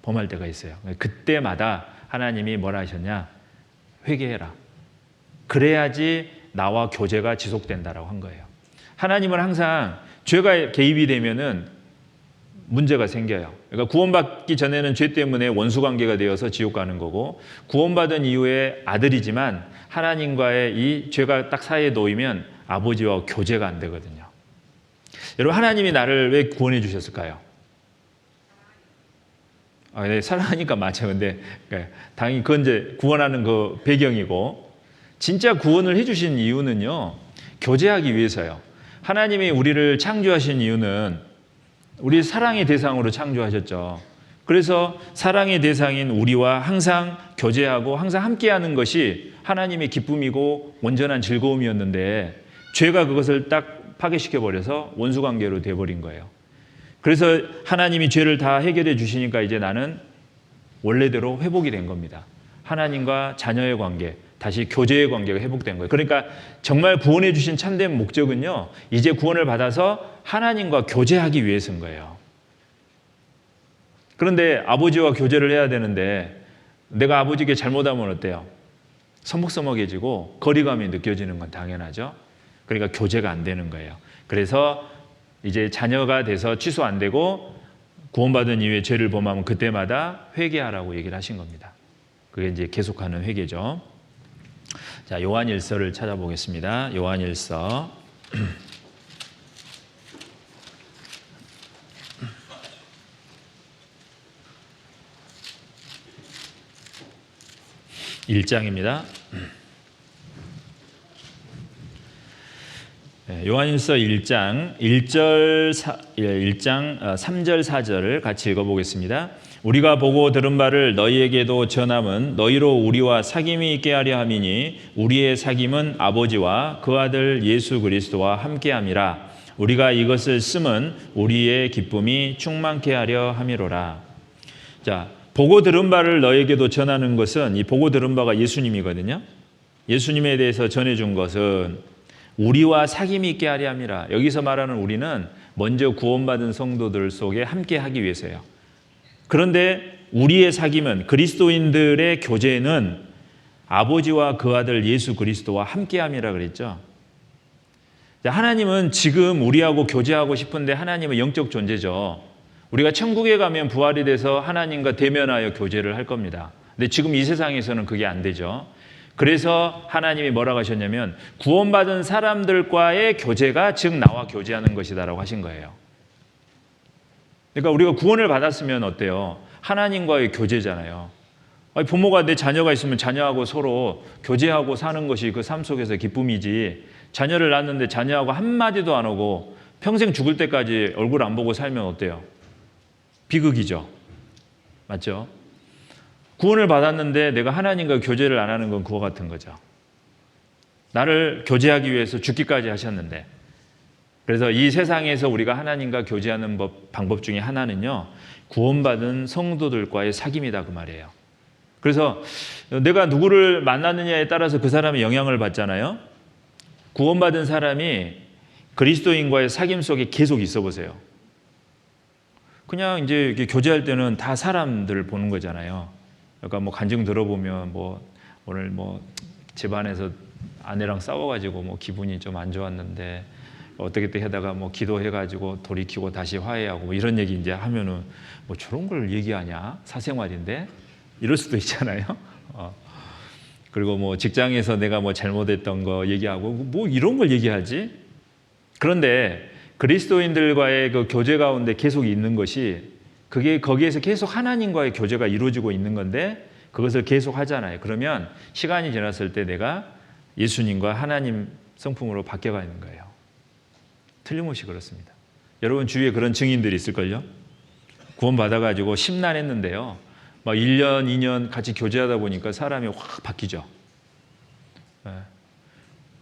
범할 때가 있어요. 그때마다 하나님이 뭐라 하셨냐? 회개해라. 그래야지 나와 교제가 지속된다라고 한 거예요. 하나님은 항상 죄가 개입이 되면은 문제가 생겨요. 그러니까 구원받기 전에는 죄 때문에 원수 관계가 되어서 지옥 가는 거고, 구원받은 이후에 아들이지만 하나님과의 이 죄가 딱 사이에 놓이면 아버지와 교제가 안 되거든요. 여러분, 하나님이 나를 왜 구원해 주셨을까요? 네, 사랑하니까 맞죠. 근데 당연히 그건 이제 구원하는 그 배경이고, 진짜 구원을 해주신 이유는요, 교제하기 위해서요. 하나님이 우리를 창조하신 이유는 우리 사랑의 대상으로 창조하셨죠. 그래서 사랑의 대상인 우리와 항상 교제하고 항상 함께하는 것이 하나님의 기쁨이고 온전한 즐거움이었는데, 죄가 그것을 딱 파괴시켜버려서 원수관계로 돼버린 거예요. 그래서 하나님이 죄를 다 해결해 주시니까 이제 나는 원래대로 회복이 된 겁니다. 하나님과 자녀의 관계, 다시 교제의 관계가 회복된 거예요. 그러니까 정말 구원해 주신 참된 목적은요, 이제 구원을 받아서 하나님과 교제하기 위해서인 거예요. 그런데 아버지와 교제를 해야 되는데 내가 아버지께 잘못하면 어때요? 서먹서먹해지고 거리감이 느껴지는 건 당연하죠. 그러니까 교제가 안 되는 거예요. 그래서 이제 자녀가 돼서 취소 안 되고 구원받은 이후에 죄를 범하면 그때마다 회개하라고 얘기를 하신 겁니다. 그게 이제 계속하는 회개죠. 자, 요한일서를 찾아보겠습니다. 요한일서 1장입니다. 요한일서 1장 3절 4절을 같이 읽어보겠습니다. 우리가 보고 들은 바를 너희에게도 전함은 너희로 우리와 사귐이 있게 하려 함이니 우리의 사귐은 아버지와 그 아들 예수 그리스도와 함께함이라. 우리가 이것을 쓰면 우리의 기쁨이 충만케 하려 함이로라. 자, 보고 들은 바를 너희에게도 전하는 것은, 이 보고 들은 바가 예수님이거든요. 예수님에 대해서 전해준 것은 우리와 사귐이 있게 하려 함이라. 여기서 말하는 우리는 먼저 구원받은 성도들 속에 함께 하기 위해서요. 그런데 우리의 사귐은, 그리스도인들의 교제는 아버지와 그 아들 예수 그리스도와 함께 함이라 그랬죠. 하나님은 지금 우리하고 교제하고 싶은데 하나님은 영적 존재죠. 우리가 천국에 가면 부활이 돼서 하나님과 대면하여 교제를 할 겁니다. 근데 지금 이 세상에서는 그게 안 되죠. 그래서 하나님이 뭐라고 하셨냐면 구원받은 사람들과의 교제가 즉 나와 교제하는 것이다라고 하신 거예요. 그러니까 우리가 구원을 받았으면 어때요? 하나님과의 교제잖아요. 부모가 내 자녀가 있으면 자녀하고 서로 교제하고 사는 것이 그 삶 속에서 기쁨이지, 자녀를 낳았는데 자녀하고 한마디도 안 하고 평생 죽을 때까지 얼굴 안 보고 살면 어때요? 비극이죠. 맞죠? 구원을 받았는데 내가 하나님과 교제를 안 하는 건 그와 같은 거죠. 나를 교제하기 위해서 죽기까지 하셨는데, 그래서 이 세상에서 우리가 하나님과 교제하는 방법 중에 하나는요, 구원받은 성도들과의 사귐이다 그 말이에요. 그래서 내가 누구를 만나느냐에 따라서 그 사람의 영향을 받잖아요. 구원받은 사람이 그리스도인과의 사귐 속에 계속 있어 보세요. 그냥 이제 교제할 때는 다 사람들을 보는 거잖아요. 그러니까 뭐 간증 들어보면 뭐 오늘 뭐 집안에서 아내랑 싸워가지고 뭐 기분이 좀 안 좋았는데 어떻게 하다가 뭐 기도해가지고 돌이키고 다시 화해하고 뭐 이런 얘기 이제 하면은 뭐 저런 걸 얘기하냐? 사생활인데? 이럴 수도 있잖아요. 그리고 뭐 직장에서 내가 뭐 잘못했던 거 얘기하고 뭐 이런 걸 얘기하지? 그런데 그리스도인들과의 그 교제 가운데 계속 있는 것이 그게 거기에서 계속 하나님과의 교제가 이루어지고 있는 건데 그것을 계속 하잖아요. 그러면 시간이 지났을 때 내가 예수님과 하나님 성품으로 바뀌어가 있는 거예요. 틀림없이 그렇습니다. 여러분 주위에 그런 증인들이 있을걸요? 구원 받아가지고 심란했는데요. 막 1년, 2년 같이 교제하다 보니까 사람이 확 바뀌죠.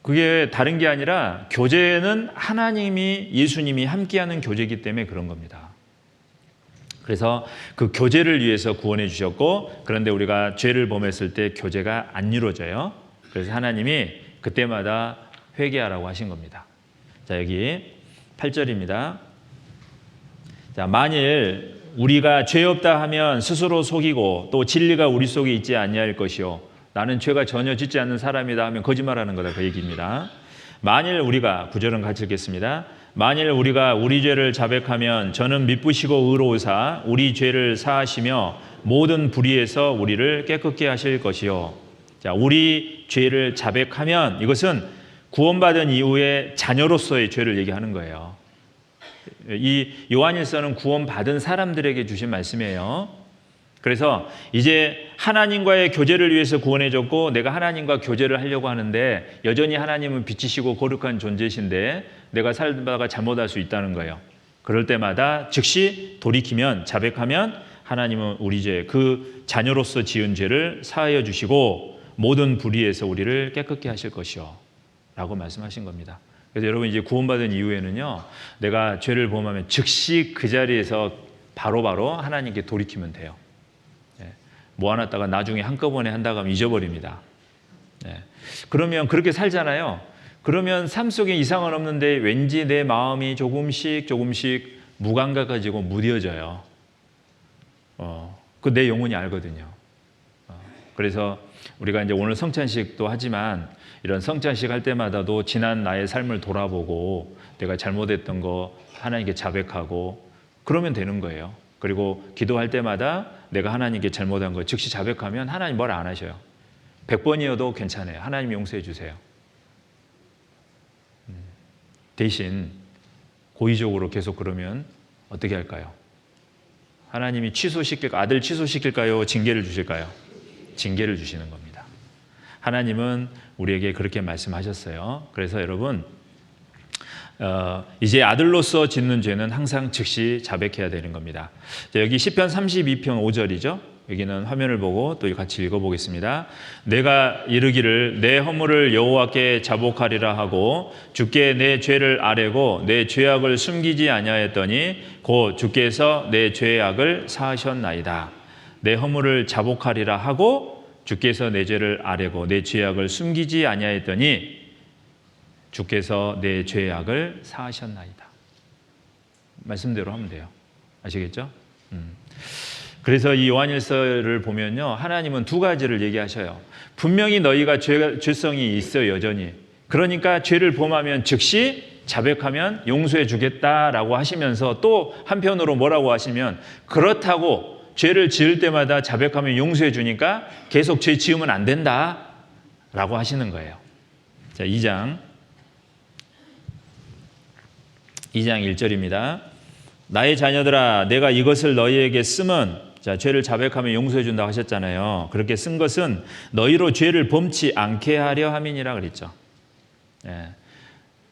그게 다른 게 아니라 교제는 하나님이 예수님이 함께하는 교제이기 때문에 그런 겁니다. 그래서 그 교제를 위해서 구원해 주셨고 그런데 우리가 죄를 범했을 때 교제가 안 이루어져요. 그래서 하나님이 그때마다 회개하라고 하신 겁니다. 자, 여기 8절입니다. 자, 만일 우리가 죄 없다 하면 스스로 속이고 또 진리가 우리 속에 있지 아니할 것이요 나는 죄가 전혀 짓지 않는 사람이다 하면 거짓말하는 거다 그 얘기입니다. 만일 우리가 9절은 같이 읽겠습니다. 만일 우리가 우리 죄를 자백하면 저는 미쁘시고 의로우사 우리 죄를 사하시며 모든 불의에서 우리를 깨끗게 하실 것이요. 자, 우리 죄를 자백하면 이것은 구원받은 이후에 자녀로서의 죄를 얘기하는 거예요. 이 요한일서는 구원받은 사람들에게 주신 말씀이에요. 그래서 이제 하나님과의 교제를 위해서 구원해 줬고 내가 하나님과 교제를 하려고 하는데 여전히 하나님은 빛이시고 거룩한 존재이신데 내가 살다가 잘못할 수 있다는 거예요. 그럴 때마다 즉시 돌이키면 자백하면 하나님은 우리 죄, 그 자녀로서 지은 죄를 사하여 주시고 모든 불의에서 우리를 깨끗게 하실 것이요 라고 말씀하신 겁니다. 그래서 여러분 이제 구원받은 이후에는요 내가 죄를 범하면 즉시 그 자리에서 바로바로 하나님께 돌이키면 돼요. 모아놨다가 나중에 한꺼번에 한다고 하면 잊어버립니다. 그러면 그렇게 살잖아요. 그러면 삶 속에 이상은 없는데 왠지 내 마음이 조금씩 무감각해지고 무뎌져요. 그 내 영혼이 알거든요. 그래서 우리가 이제 오늘 성찬식도 하지만 이런 성찬식 할 때마다도 지난 나의 삶을 돌아보고 내가 잘못했던 거 하나님께 자백하고 그러면 되는 거예요. 그리고 기도할 때마다 내가 하나님께 잘못한 거 즉시 자백하면 하나님 뭘 안 하셔요. 100번이어도 괜찮아요. 하나님 용서해 주세요. 대신 고의적으로 계속 그러면 어떻게 할까요? 하나님이 아들 취소시킬까요? 징계를 주실까요? 징계를 주시는 겁니다. 하나님은 우리에게 그렇게 말씀하셨어요. 그래서 여러분 이제 아들로서 짓는 죄는 항상 즉시 자백해야 되는 겁니다. 자, 여기 시편 32편 5절이죠. 여기는 화면을 보고 또 같이 읽어보겠습니다. 내가 이르기를 내 허물을 여호와께 자복하리라 하고 주께 내 죄를 아뢰고 내 죄악을 숨기지 아니하였더니 곧 주께서 내 죄악을 사하셨나이다. 내 허물을 자복하리라 하고 주께서 내 죄를 아뢰고 내 죄악을 숨기지 아니하였더니 주께서 내 죄악을 사하셨나이다. 말씀대로 하면 돼요. 아시겠죠? 그래서 이 요한일서를 보면요, 하나님은 두 가지를 얘기하셔요. 분명히 너희가 죄성이 있어요, 여전히. 그러니까 죄를 범하면 즉시 자백하면 용서해 주겠다라고 하시면서 또 한편으로 뭐라고 하시면 그렇다고 죄를 지을 때마다 자백하면 용서해 주니까 계속 죄 지으면 안 된다라고 하시는 거예요. 자, 2장 1절입니다. 나의 자녀들아 내가 이것을 너희에게 쓰면 자, 죄를 자백하면 용서해 준다고 하셨잖아요. 그렇게 쓴 것은 너희로 죄를 범치 않게 하려 함이니라 그랬죠.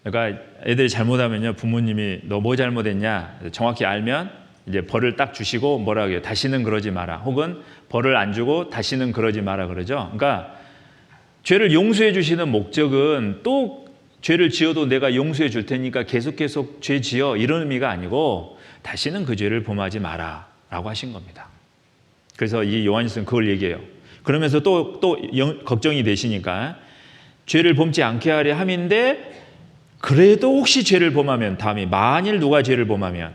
그러니까 애들이 잘못하면요 부모님이 너 뭐 잘못했냐 정확히 알면 이제 벌을 딱 주시고 뭐라고 해요? 다시는 그러지 마라. 혹은 벌을 안 주고 다시는 그러지 마라 그러죠. 그러니까 죄를 용서해 주시는 목적은 또 죄를 지어도 내가 용서해 줄 테니까 계속 죄 지어 이런 의미가 아니고 다시는 그 죄를 범하지 마라 라고 하신 겁니다. 그래서 이 요한일서는 그걸 얘기해요. 그러면서 또 걱정이 되시니까 죄를 범지 않게 하려 함인데 그래도 혹시 죄를 범하면 다음에 만일 누가 죄를 범하면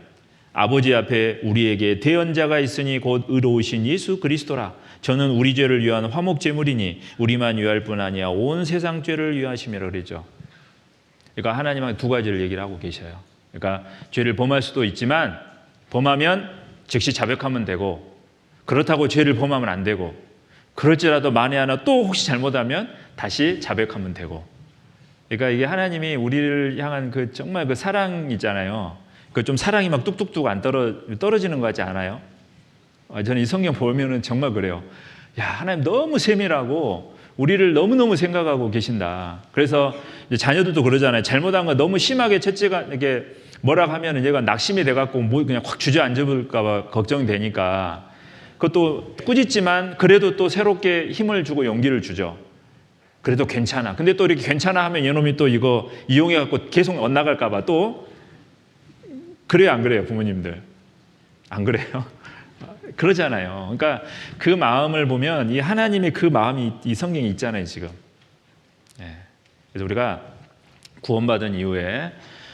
아버지 앞에 우리에게 대언자가 있으니 곧 의로우신 예수 그리스도라. 저는 우리 죄를 위한 화목제물이니 우리만 위할 뿐 아니야 온 세상 죄를 위하심이라 그러죠. 그러니까 하나님은 두 가지를 얘기를 하고 계셔요. 그러니까 죄를 범할 수도 있지만 범하면 즉시 자백하면 되고, 그렇다고 죄를 범하면 안 되고, 그럴지라도 만에 하나 또 혹시 잘못하면 다시 자백하면 되고. 그러니까 이게 하나님이 우리를 향한 그 정말 그 사랑 있잖아요. 그 좀 사랑이 막 뚝뚝뚝 안 떨어지는 것 같지 않아요? 저는 이 성경 보면은 정말 그래요. 야, 하나님 너무 세밀하고 우리를 너무너무 생각하고 계신다. 그래서 이제 자녀들도 그러잖아요. 잘못한 거 너무 심하게 첫째가 이게 뭐라고 하면은 얘가 낙심이 돼갖고 뭐 그냥 확 주저앉을까봐 걱정되니까 그것도 꾸짖지만 그래도 또 새롭게 힘을 주고 용기를 주죠. 그래도 괜찮아. 근데 또 이렇게 괜찮아 하면 이놈이 또 이거 이용해갖고 계속 엇나갈까봐 또 그래요, 안 그래요, 부모님들? 안 그래요? 그러잖아요. 그러니까 그 마음을 보면 이 하나님의 그 마음이 이 성경에 있잖아요, 지금. 그래서 우리가 구원받은 이후에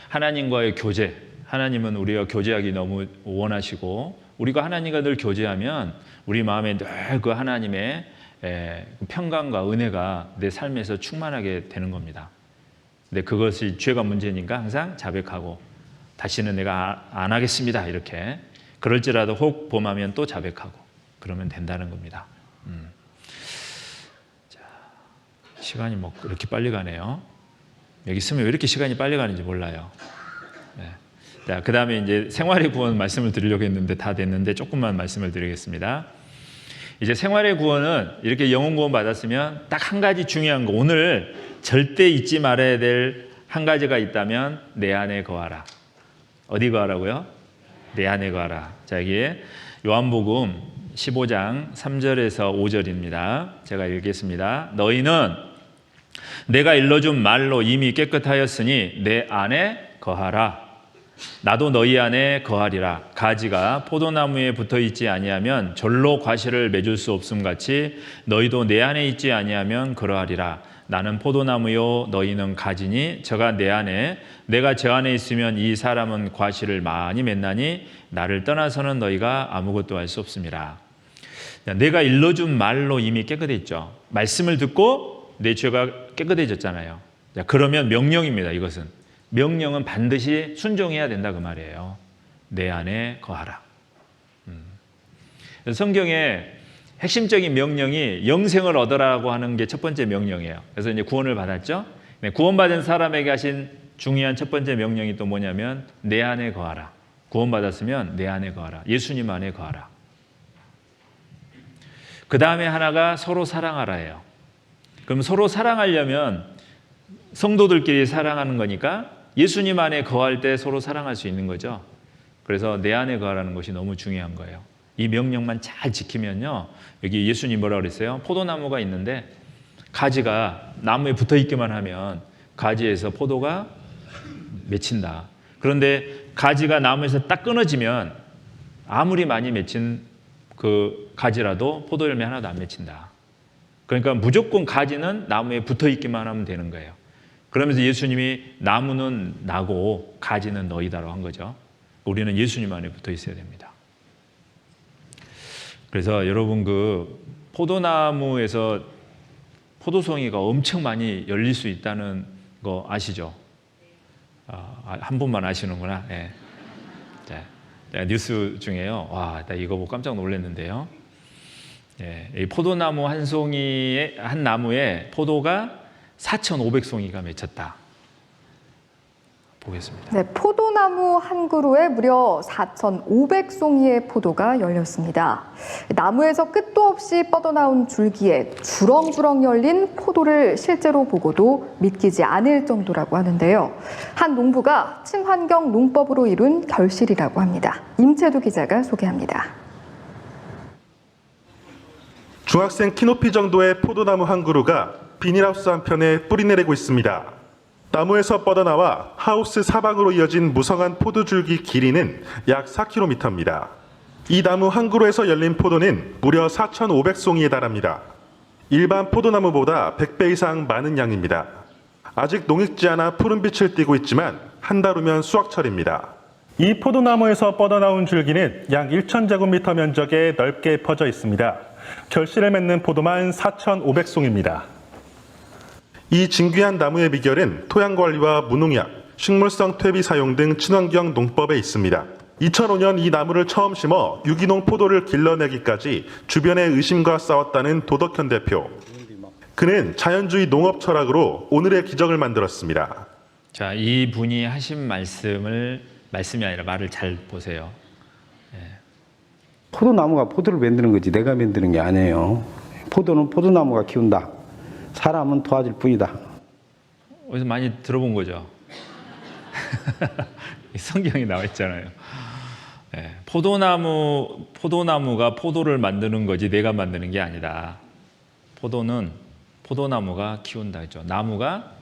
하나님과의 교제, 하나님은 우리가 교제하기 너무 원하시고 우리가 하나님과 늘 교제하면 우리 마음에 늘 그 하나님의 평강과 은혜가 내 삶에서 충만하게 되는 겁니다. 근데 그것이 죄가 문제니까 항상 자백하고 다시는 내가 안 하겠습니다, 이렇게. 그럴지라도 혹 범하면 또 자백하고 그러면 된다는 겁니다. 자, 시간이 뭐 이렇게 빨리 가네요. 여기 있으면 왜 이렇게 시간이 빨리 가는지 몰라요. 네. 자, 그 다음에 이제 생활의 구원 말씀을 드리려고 했는데 다 됐는데 조금만 말씀을 드리겠습니다. 이제 생활의 구원은 이렇게 영혼 구원 받았으면 딱 한 가지 중요한 거, 오늘 절대 잊지 말아야 될 한 가지가 있다면 내 안에 거하라. 어디 거하라고요? 내 안에 거하라. 자, 여기에 요한복음 15장 3절에서 5절입니다. 제가 읽겠습니다. 너희는 내가 일러준 말로 이미 깨끗하였으니 내 안에 거하라. 나도 너희 안에 거하리라. 가지가 포도나무에 붙어 있지 아니하면 절로 과실을 맺을 수 없음 같이 너희도 내 안에 있지 아니하면 그러하리라. 나는 포도나무요 너희는 가지니 저가 내 안에 내가 저 안에 있으면 이 사람은 과실을 많이 맺나니 나를 떠나서는 너희가 아무것도 할 수 없습니다. 내가 일러준 말로 이미 깨끗했죠. 말씀을 듣고 내 죄가 깨끗해졌잖아요. 그러면 명령입니다. 이것은 명령은 반드시 순종해야 된다 그 말이에요. 내 안에 거하라. 성경에 핵심적인 명령이 영생을 얻으라고 하는 게 첫 번째 명령이에요. 그래서 이제 구원을 받았죠. 구원받은 사람에게 하신 중요한 첫 번째 명령이 또 뭐냐면 내 안에 거하라. 구원받았으면 내 안에 거하라. 예수님 안에 거하라. 그 다음에 하나가 서로 사랑하라예요. 그럼 서로 사랑하려면 성도들끼리 사랑하는 거니까 예수님 안에 거할 때 서로 사랑할 수 있는 거죠. 그래서 내 안에 거하라는 것이 너무 중요한 거예요. 이 명령만 잘 지키면요. 여기 예수님 뭐라 그랬어요? 포도나무가 있는데 가지가 나무에 붙어 있기만 하면 가지에서 포도가 맺힌다. 그런데 가지가 나무에서 딱 끊어지면 아무리 많이 맺힌 그 가지라도 포도 열매 하나도 안 맺힌다. 그러니까 무조건 가지는 나무에 붙어 있기만 하면 되는 거예요. 그러면서 예수님이 나무는 나고 가지는 너희다라고 한 거죠. 우리는 예수님 안에 붙어 있어야 됩니다. 그래서 여러분 그 포도나무에서 포도송이가 엄청 많이 열릴 수 있다는 거 아시죠? 한 분만 아시는구나. 네. 자, 뉴스 중에요. 와, 나 이거 보고 깜짝 놀랐는데요. 예, 이 포도나무 한 나무에 포도가 4,500송이가 맺혔다. 보겠습니다. 네, 포도나무 한 그루에 무려 4,500송이의 포도가 열렸습니다. 나무에서 끝도 없이 뻗어나온 줄기에 주렁주렁 열린 포도를 실제로 보고도 믿기지 않을 정도라고 하는데요. 한 농부가 친환경 농법으로 이룬 결실이라고 합니다. 임채두 기자가 소개합니다. 중학생 키높이 정도의 포도나무 한 그루가 비닐하우스 한편에 뿌리 내리고 있습니다. 나무에서 뻗어나와 하우스 사방으로 이어진 무성한 포도줄기 길이는 약 4km입니다. 이 나무 한 그루에서 열린 포도는 무려 4,500송이에 달합니다. 일반 포도나무보다 100배 이상 많은 양입니다. 아직 농익지 않아 푸른빛을 띠고 있지만 한 달 후면 수확철입니다. 이 포도나무에서 뻗어나온 줄기는 약 1,000제곱미터 면적에 넓게 퍼져 있습니다. 결실을 맺는 포도만 4,500송입니다. 이 진귀한 나무의 비결은 토양 관리와 무농약, 식물성 퇴비 사용 등 친환경 농법에 있습니다. 2005년 이 나무를 처음 심어 유기농 포도를 길러내기까지 주변의 의심과 싸웠다는 도덕현 대표. 그는 자연주의 농업 철학으로 오늘의 기적을 만들었습니다. 자, 이 분이 하신 말씀이 아니라 말을 잘 보세요. 포도나무가 포도를 만드는 거지 내가 만드는 게 아니에요. 포도는 포도나무가 키운다. 사람은 도와줄 뿐이다. 어디서 많이 들어본 거죠. 성경에 나와 있잖아요. 포도나무가 포도를 만드는 거지 내가 만드는 게 아니다. 포도는 포도나무가 키운다 했죠. 나무가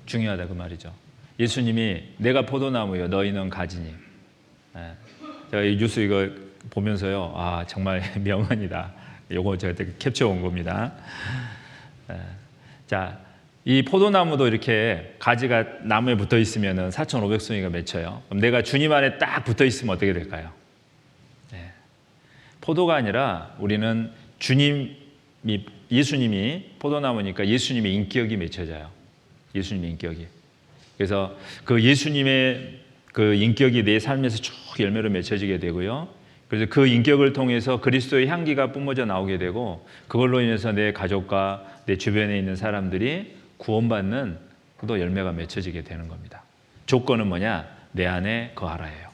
중요하다 그 말이죠. 예수님이 내가 포도나무요 너희는 가지니. 제가 이 뉴스 이거 보면서요, 아 정말 명언이다. 요거 제가 캡처 온 겁니다. 자, 이 포도나무도 이렇게 가지가 나무에 붙어 있으면은 4,500송이가 맺혀요. 그럼 내가 주님 안에 딱 붙어 있으면 어떻게 될까요? 포도가 아니라 우리는 예수님이 포도나무니까 예수님의 인격이 맺혀져요. 예수님의 인격이. 그래서 그 예수님의 그 인격이 내 삶에서 쭉 열매로 맺혀지게 되고요. 그래서 그 인격을 통해서 그리스도의 향기가 뿜어져 나오게 되고 그걸로 인해서 내 가족과 내 주변에 있는 사람들이 구원받는 또 열매가 맺혀지게 되는 겁니다. 조건은 뭐냐? 내 안에 거하라예요.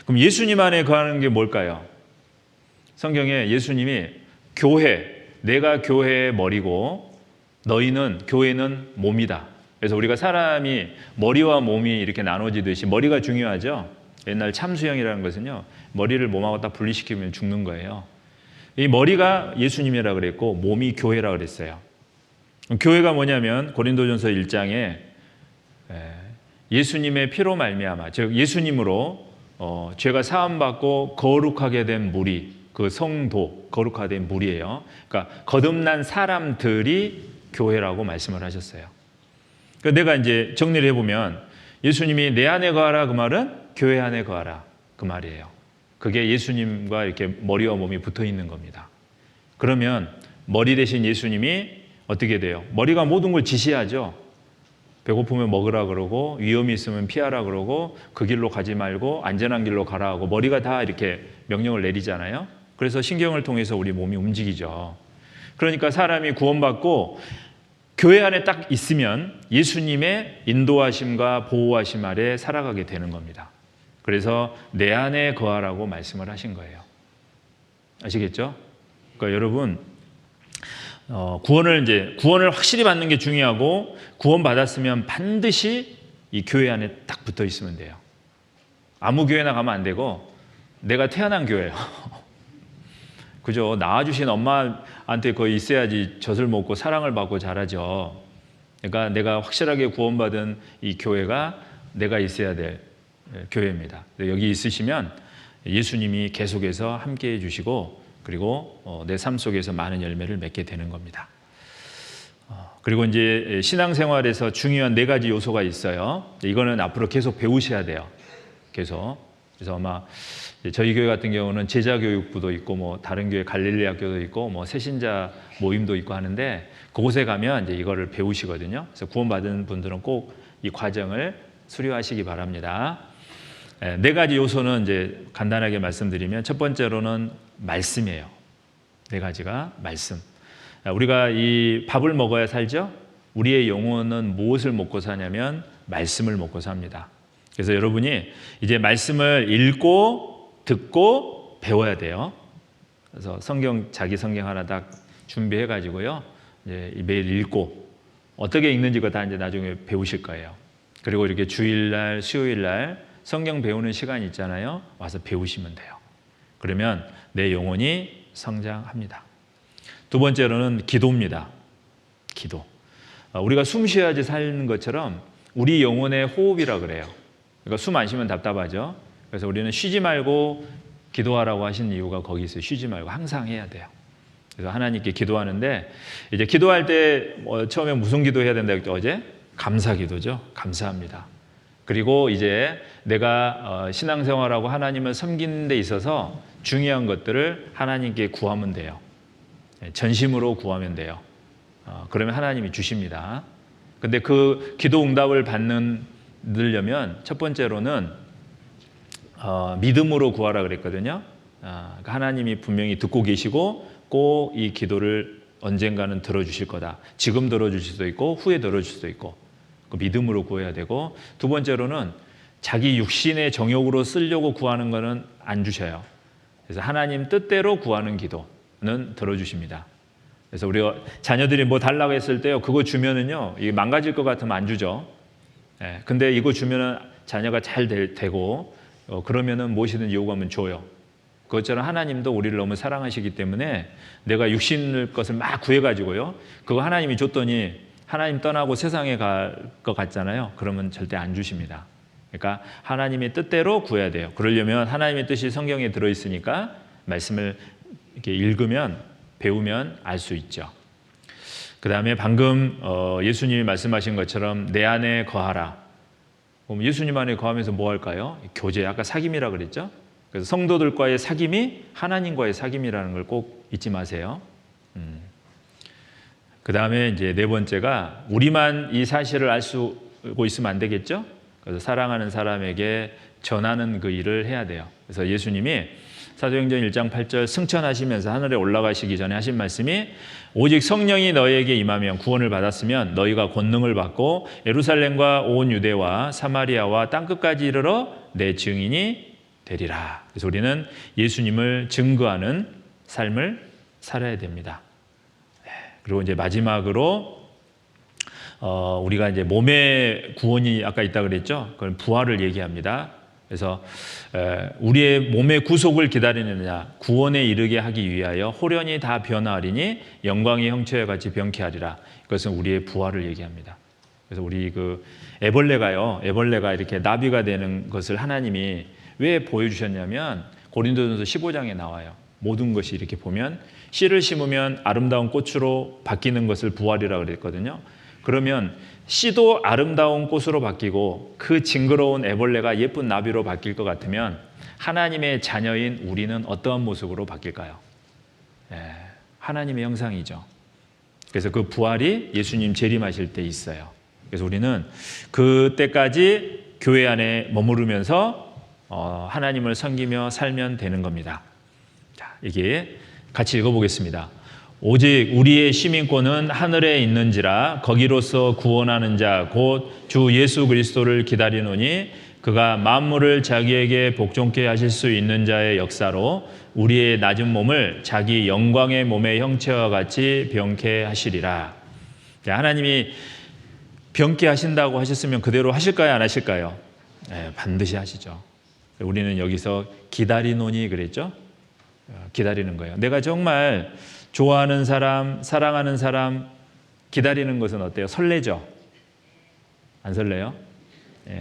그럼 예수님 안에 거하는 게 뭘까요? 성경에 예수님이 내가 교회의 머리고 너희는 교회는 몸이다. 그래서 우리가 사람이 머리와 몸이 이렇게 나눠지듯이 머리가 중요하죠. 옛날 참수형이라는 것은요, 머리를 몸하고 딱 분리시키면 죽는 거예요. 이 머리가 예수님이라 그랬고 몸이 교회라 그랬어요. 교회가 뭐냐면 고린도전서 1장에 예수님의 피로 말미암아, 즉 예수님으로 죄가 사함받고 거룩하게 된 무리, 그 성도, 거룩화된 무리예요. 그러니까 거듭난 사람들이 교회라고 말씀을 하셨어요. 그러니까 내가 이제 정리를 해보면 예수님이 내 안에 거하라 그 말은 교회 안에 거하라 그 말이에요. 그게 예수님과 이렇게 머리와 몸이 붙어 있는 겁니다. 그러면 머리 대신 예수님이 어떻게 돼요? 머리가 모든 걸 지시하죠. 배고프면 먹으라 그러고 위험이 있으면 피하라 그러고 그 길로 가지 말고 안전한 길로 가라 하고 머리가 다 이렇게 명령을 내리잖아요. 그래서 신경을 통해서 우리 몸이 움직이죠. 그러니까 사람이 구원받고 교회 안에 딱 있으면 예수님의 인도하심과 보호하심 아래 살아가게 되는 겁니다. 그래서 내 안에 거하라고 말씀을 하신 거예요. 아시겠죠? 그러니까 여러분 구원을 확실히 받는 게 중요하고 구원 받았으면 반드시 이 교회 안에 딱 붙어 있으면 돼요. 아무 교회나 가면 안 되고 내가 태어난 교회예요. 그죠? 낳아주신 엄마한테 거의 있어야지 젖을 먹고 사랑을 받고 자라죠. 그러니까 내가 확실하게 구원받은 이 교회가 내가 있어야 될 교회입니다. 여기 있으시면 예수님이 계속해서 함께해 주시고 그리고 내 삶 속에서 많은 열매를 맺게 되는 겁니다. 그리고 이제 신앙생활에서 중요한 4가지 요소가 있어요. 이거는 앞으로 계속 배우셔야 돼요. 계속. 그래서 아마 저희 교회 같은 경우는 제자교육부도 있고 뭐 다른 교회 갈릴리 학교도 있고 뭐 새신자 모임도 있고 하는데 그곳에 가면 이제 이거를 배우시거든요. 그래서 구원받은 분들은 꼭 이 과정을 수료하시기 바랍니다. 4가지 요소는 이제 간단하게 말씀드리면 첫 번째로는 말씀이에요. 4가지가 말씀. 우리가 이 밥을 먹어야 살죠? 우리의 영혼은 무엇을 먹고 사냐면 말씀을 먹고 삽니다. 그래서 여러분이 이제 말씀을 읽고 듣고 배워야 돼요. 그래서 자기 성경 하나 딱 준비해 가지고요. 이제 매일 읽고 어떻게 읽는지 다 이제 나중에 배우실 거예요. 그리고 이렇게 주일날, 수요일날 성경 배우는 시간이 있잖아요. 와서 배우시면 돼요. 그러면 내 영혼이 성장합니다. 두 번째로는 기도입니다. 기도. 우리가 숨 쉬어야지 사는 것처럼 우리 영혼의 호흡이라 그래요. 그러니까 숨 안 쉬면 답답하죠. 그래서 우리는 쉬지 말고 기도하라고 하신 이유가 거기 있어요. 쉬지 말고 항상 해야 돼요. 그래서 하나님께 기도하는데 이제 기도할 때 처음에 무슨 기도해야 된다고 했죠? 어제? 감사 기도죠. 감사합니다. 그리고 이제 내가 신앙생활하고 하나님을 섬기는 데 있어서 중요한 것들을 하나님께 구하면 돼요. 전심으로 구하면 돼요. 그러면 하나님이 주십니다. 근데 그 기도 응답을 받으려면 첫 번째로는 믿음으로 구하라 그랬거든요. 그러니까 하나님이 분명히 듣고 계시고 꼭 이 기도를 언젠가는 들어주실 거다. 지금 들어주실 수도 있고 후에 들어주실 수도 있고 그 믿음으로 구해야 되고, 두 번째로는 자기 육신의 정욕으로 쓰려고 구하는 거는 안 주셔요. 그래서 하나님 뜻대로 구하는 기도는 들어주십니다. 그래서 우리가 자녀들이 뭐 달라고 했을 때요, 그거 주면은요 이게 망가질 것 같으면 안 주죠. 근데 이거 주면은 자녀가 잘 되고 그러면은 무엇이든 요구하면 줘요. 그것처럼 하나님도 우리를 너무 사랑하시기 때문에 내가 육신의 것을 막 구해가지고요, 그거 하나님이 줬더니 하나님 떠나고 세상에 갈 것 같잖아요. 그러면 절대 안 주십니다. 그러니까 하나님의 뜻대로 구해야 돼요. 그러려면 하나님의 뜻이 성경에 들어있으니까 말씀을 이렇게 읽으면, 배우면 알 수 있죠. 그 다음에 방금 예수님이 말씀하신 것처럼 내 안에 거하라. 그럼 예수님 안에 거하면서 뭐 할까요? 교제, 아까 사귐이라 그랬죠? 그래서 성도들과의 사귐이 하나님과의 사귐이라는 걸 꼭 잊지 마세요. 그 다음에 이제 네 번째가 우리만 이 사실을 알고 있으면 안 되겠죠? 그래서 사랑하는 사람에게 전하는 그 일을 해야 돼요. 그래서 예수님이 사도행전 1장 8절 승천하시면서 하늘에 올라가시기 전에 하신 말씀이 오직 성령이 너희에게 임하면 구원을 받았으면 너희가 권능을 받고 예루살렘과 온 유대와 사마리아와 땅끝까지 이르러 내 증인이 되리라. 그래서 우리는 예수님을 증거하는 삶을 살아야 됩니다. 그리고 이제 마지막으로 우리가 이제 몸의 구원이 아까 있다 그랬죠. 그건 부활을 얘기합니다. 그래서 우리의 몸의 구속을 기다리는 자 구원에 이르게 하기 위하여 호련히 다 변화하리니 영광의 형체와 같이 변케하리라. 이것은 우리의 부활을 얘기합니다. 그래서 우리 그 애벌레가 이렇게 나비가 되는 것을 하나님이 왜 보여주셨냐면 고린도전서 15장에 나와요. 모든 것이 이렇게 보면 씨를 심으면 아름다운 꽃으로 바뀌는 것을 부활이라고 그랬거든요. 그러면 씨도 아름다운 꽃으로 바뀌고 그 징그러운 애벌레가 예쁜 나비로 바뀔 것 같으면 하나님의 자녀인 우리는 어떠한 모습으로 바뀔까요? 하나님의 형상이죠. 그래서 그 부활이 예수님 재림하실 때 있어요. 그래서 우리는 그때까지 교회 안에 머무르면서 하나님을 섬기며 살면 되는 겁니다. 자, 이게 같이 읽어보겠습니다. 오직 우리의 시민권은 하늘에 있는지라 거기로서 구원하는 자 곧 주 예수 그리스도를 기다리노니 그가 만물을 자기에게 복종케 하실 수 있는 자의 역사로 우리의 낮은 몸을 자기 영광의 몸의 형체와 같이 병케 하시리라. 자, 하나님이 병케 하신다고 하셨으면 그대로 하실까요? 안 하실까요? 반드시 하시죠. 우리는 여기서 기다리노니 그랬죠? 기다리는 거예요. 내가 정말 좋아하는 사람, 사랑하는 사람 기다리는 것은 어때요? 설레죠? 안 설레요?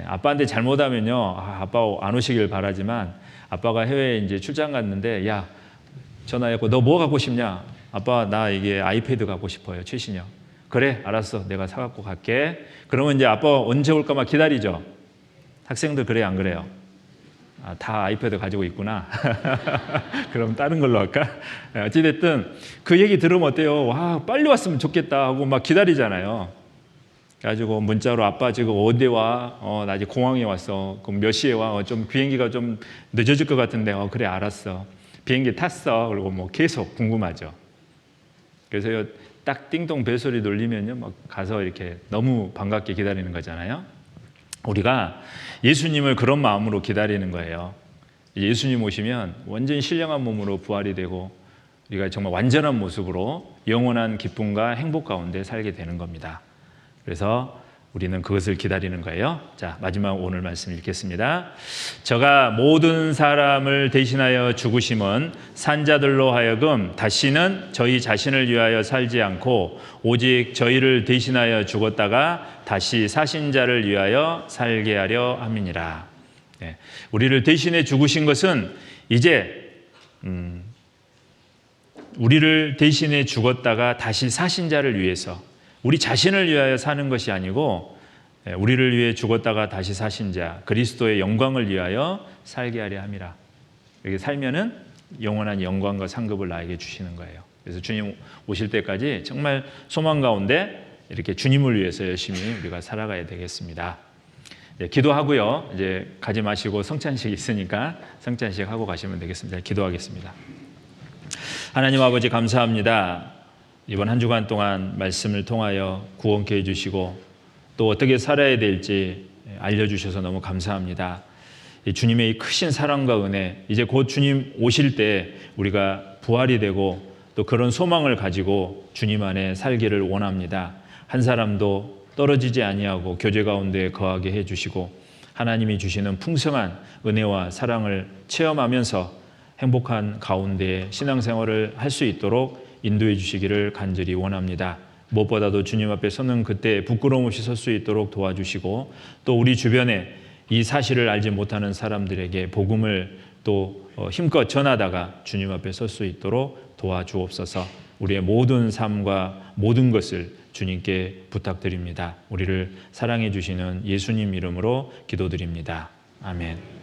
아빠한테 잘못하면요, 아빠 안 오시길 바라지만 아빠가 해외에 이제 출장 갔는데 야, 전화했고 너 뭐 갖고 싶냐? 아빠 나 이게 아이패드 갖고 싶어요. 최신형. 그래, 알았어. 내가 사갖고 갈게. 그러면 이제 아빠 언제 올까 막 기다리죠? 학생들 그래요, 안 그래요? 다 아이패드 가지고 있구나. 그럼 다른 걸로 할까? 어찌됐든 그 얘기 들으면 어때요? 와, 빨리 왔으면 좋겠다 하고 막 기다리잖아요. 그래가지고 문자로 아빠 지금 어디 와? 나 이제 공항에 왔어. 그럼 몇 시에 와? 좀 비행기가 좀 늦어질 것 같은데 그래, 알았어. 비행기 탔어. 그리고 뭐 계속 궁금하죠. 그래서 딱 띵동 벨소리 놀리면요, 막 가서 이렇게 너무 반갑게 기다리는 거잖아요. 우리가 예수님을 그런 마음으로 기다리는 거예요. 예수님 오시면 완전히 신령한 몸으로 부활이 되고 우리가 정말 완전한 모습으로 영원한 기쁨과 행복 가운데 살게 되는 겁니다. 그래서 우리는 그것을 기다리는 거예요. 자, 마지막 오늘 말씀 읽겠습니다. 저가 모든 사람을 대신하여 죽으심은 산자들로 하여금 다시는 저희 자신을 위하여 살지 않고 오직 저희를 대신하여 죽었다가 다시 사신 자를 위하여 살게 하려 함이니라. 우리를 대신해 죽으신 것은 이제 우리를 대신해 죽었다가 다시 사신 자를 위해서, 우리 자신을 위하여 사는 것이 아니고 우리를 위해 죽었다가 다시 사신 자 그리스도의 영광을 위하여 살게 하려 함이라. 이렇게 살면은 영원한 영광과 상급을 나에게 주시는 거예요. 그래서 주님 오실 때까지 정말 소망 가운데 이렇게 주님을 위해서 열심히 우리가 살아가야 되겠습니다. 네, 기도하고요. 이제 가지 마시고 성찬식 있으니까 성찬식 하고 가시면 되겠습니다. 기도하겠습니다. 하나님 아버지 감사합니다. 이번 한 주간 동안 말씀을 통하여 구원케 해주시고 또 어떻게 살아야 될지 알려주셔서 너무 감사합니다. 주님의 이 크신 사랑과 은혜, 이제 곧 주님 오실 때 우리가 부활이 되고 또 그런 소망을 가지고 주님 안에 살기를 원합니다. 한 사람도 떨어지지 아니하고 교제 가운데 거하게 해주시고 하나님이 주시는 풍성한 은혜와 사랑을 체험하면서 행복한 가운데 신앙생활을 할 수 있도록 인도해 주시기를 간절히 원합니다. 무엇보다도 주님 앞에 서는 그때 부끄러움 없이 설 수 있도록 도와주시고 또 우리 주변에 이 사실을 알지 못하는 사람들에게 복음을 또 힘껏 전하다가 주님 앞에 설 수 있도록 도와주옵소서. 우리의 모든 삶과 모든 것을 주님께 부탁드립니다. 우리를 사랑해 주시는 예수님 이름으로 기도드립니다. 아멘.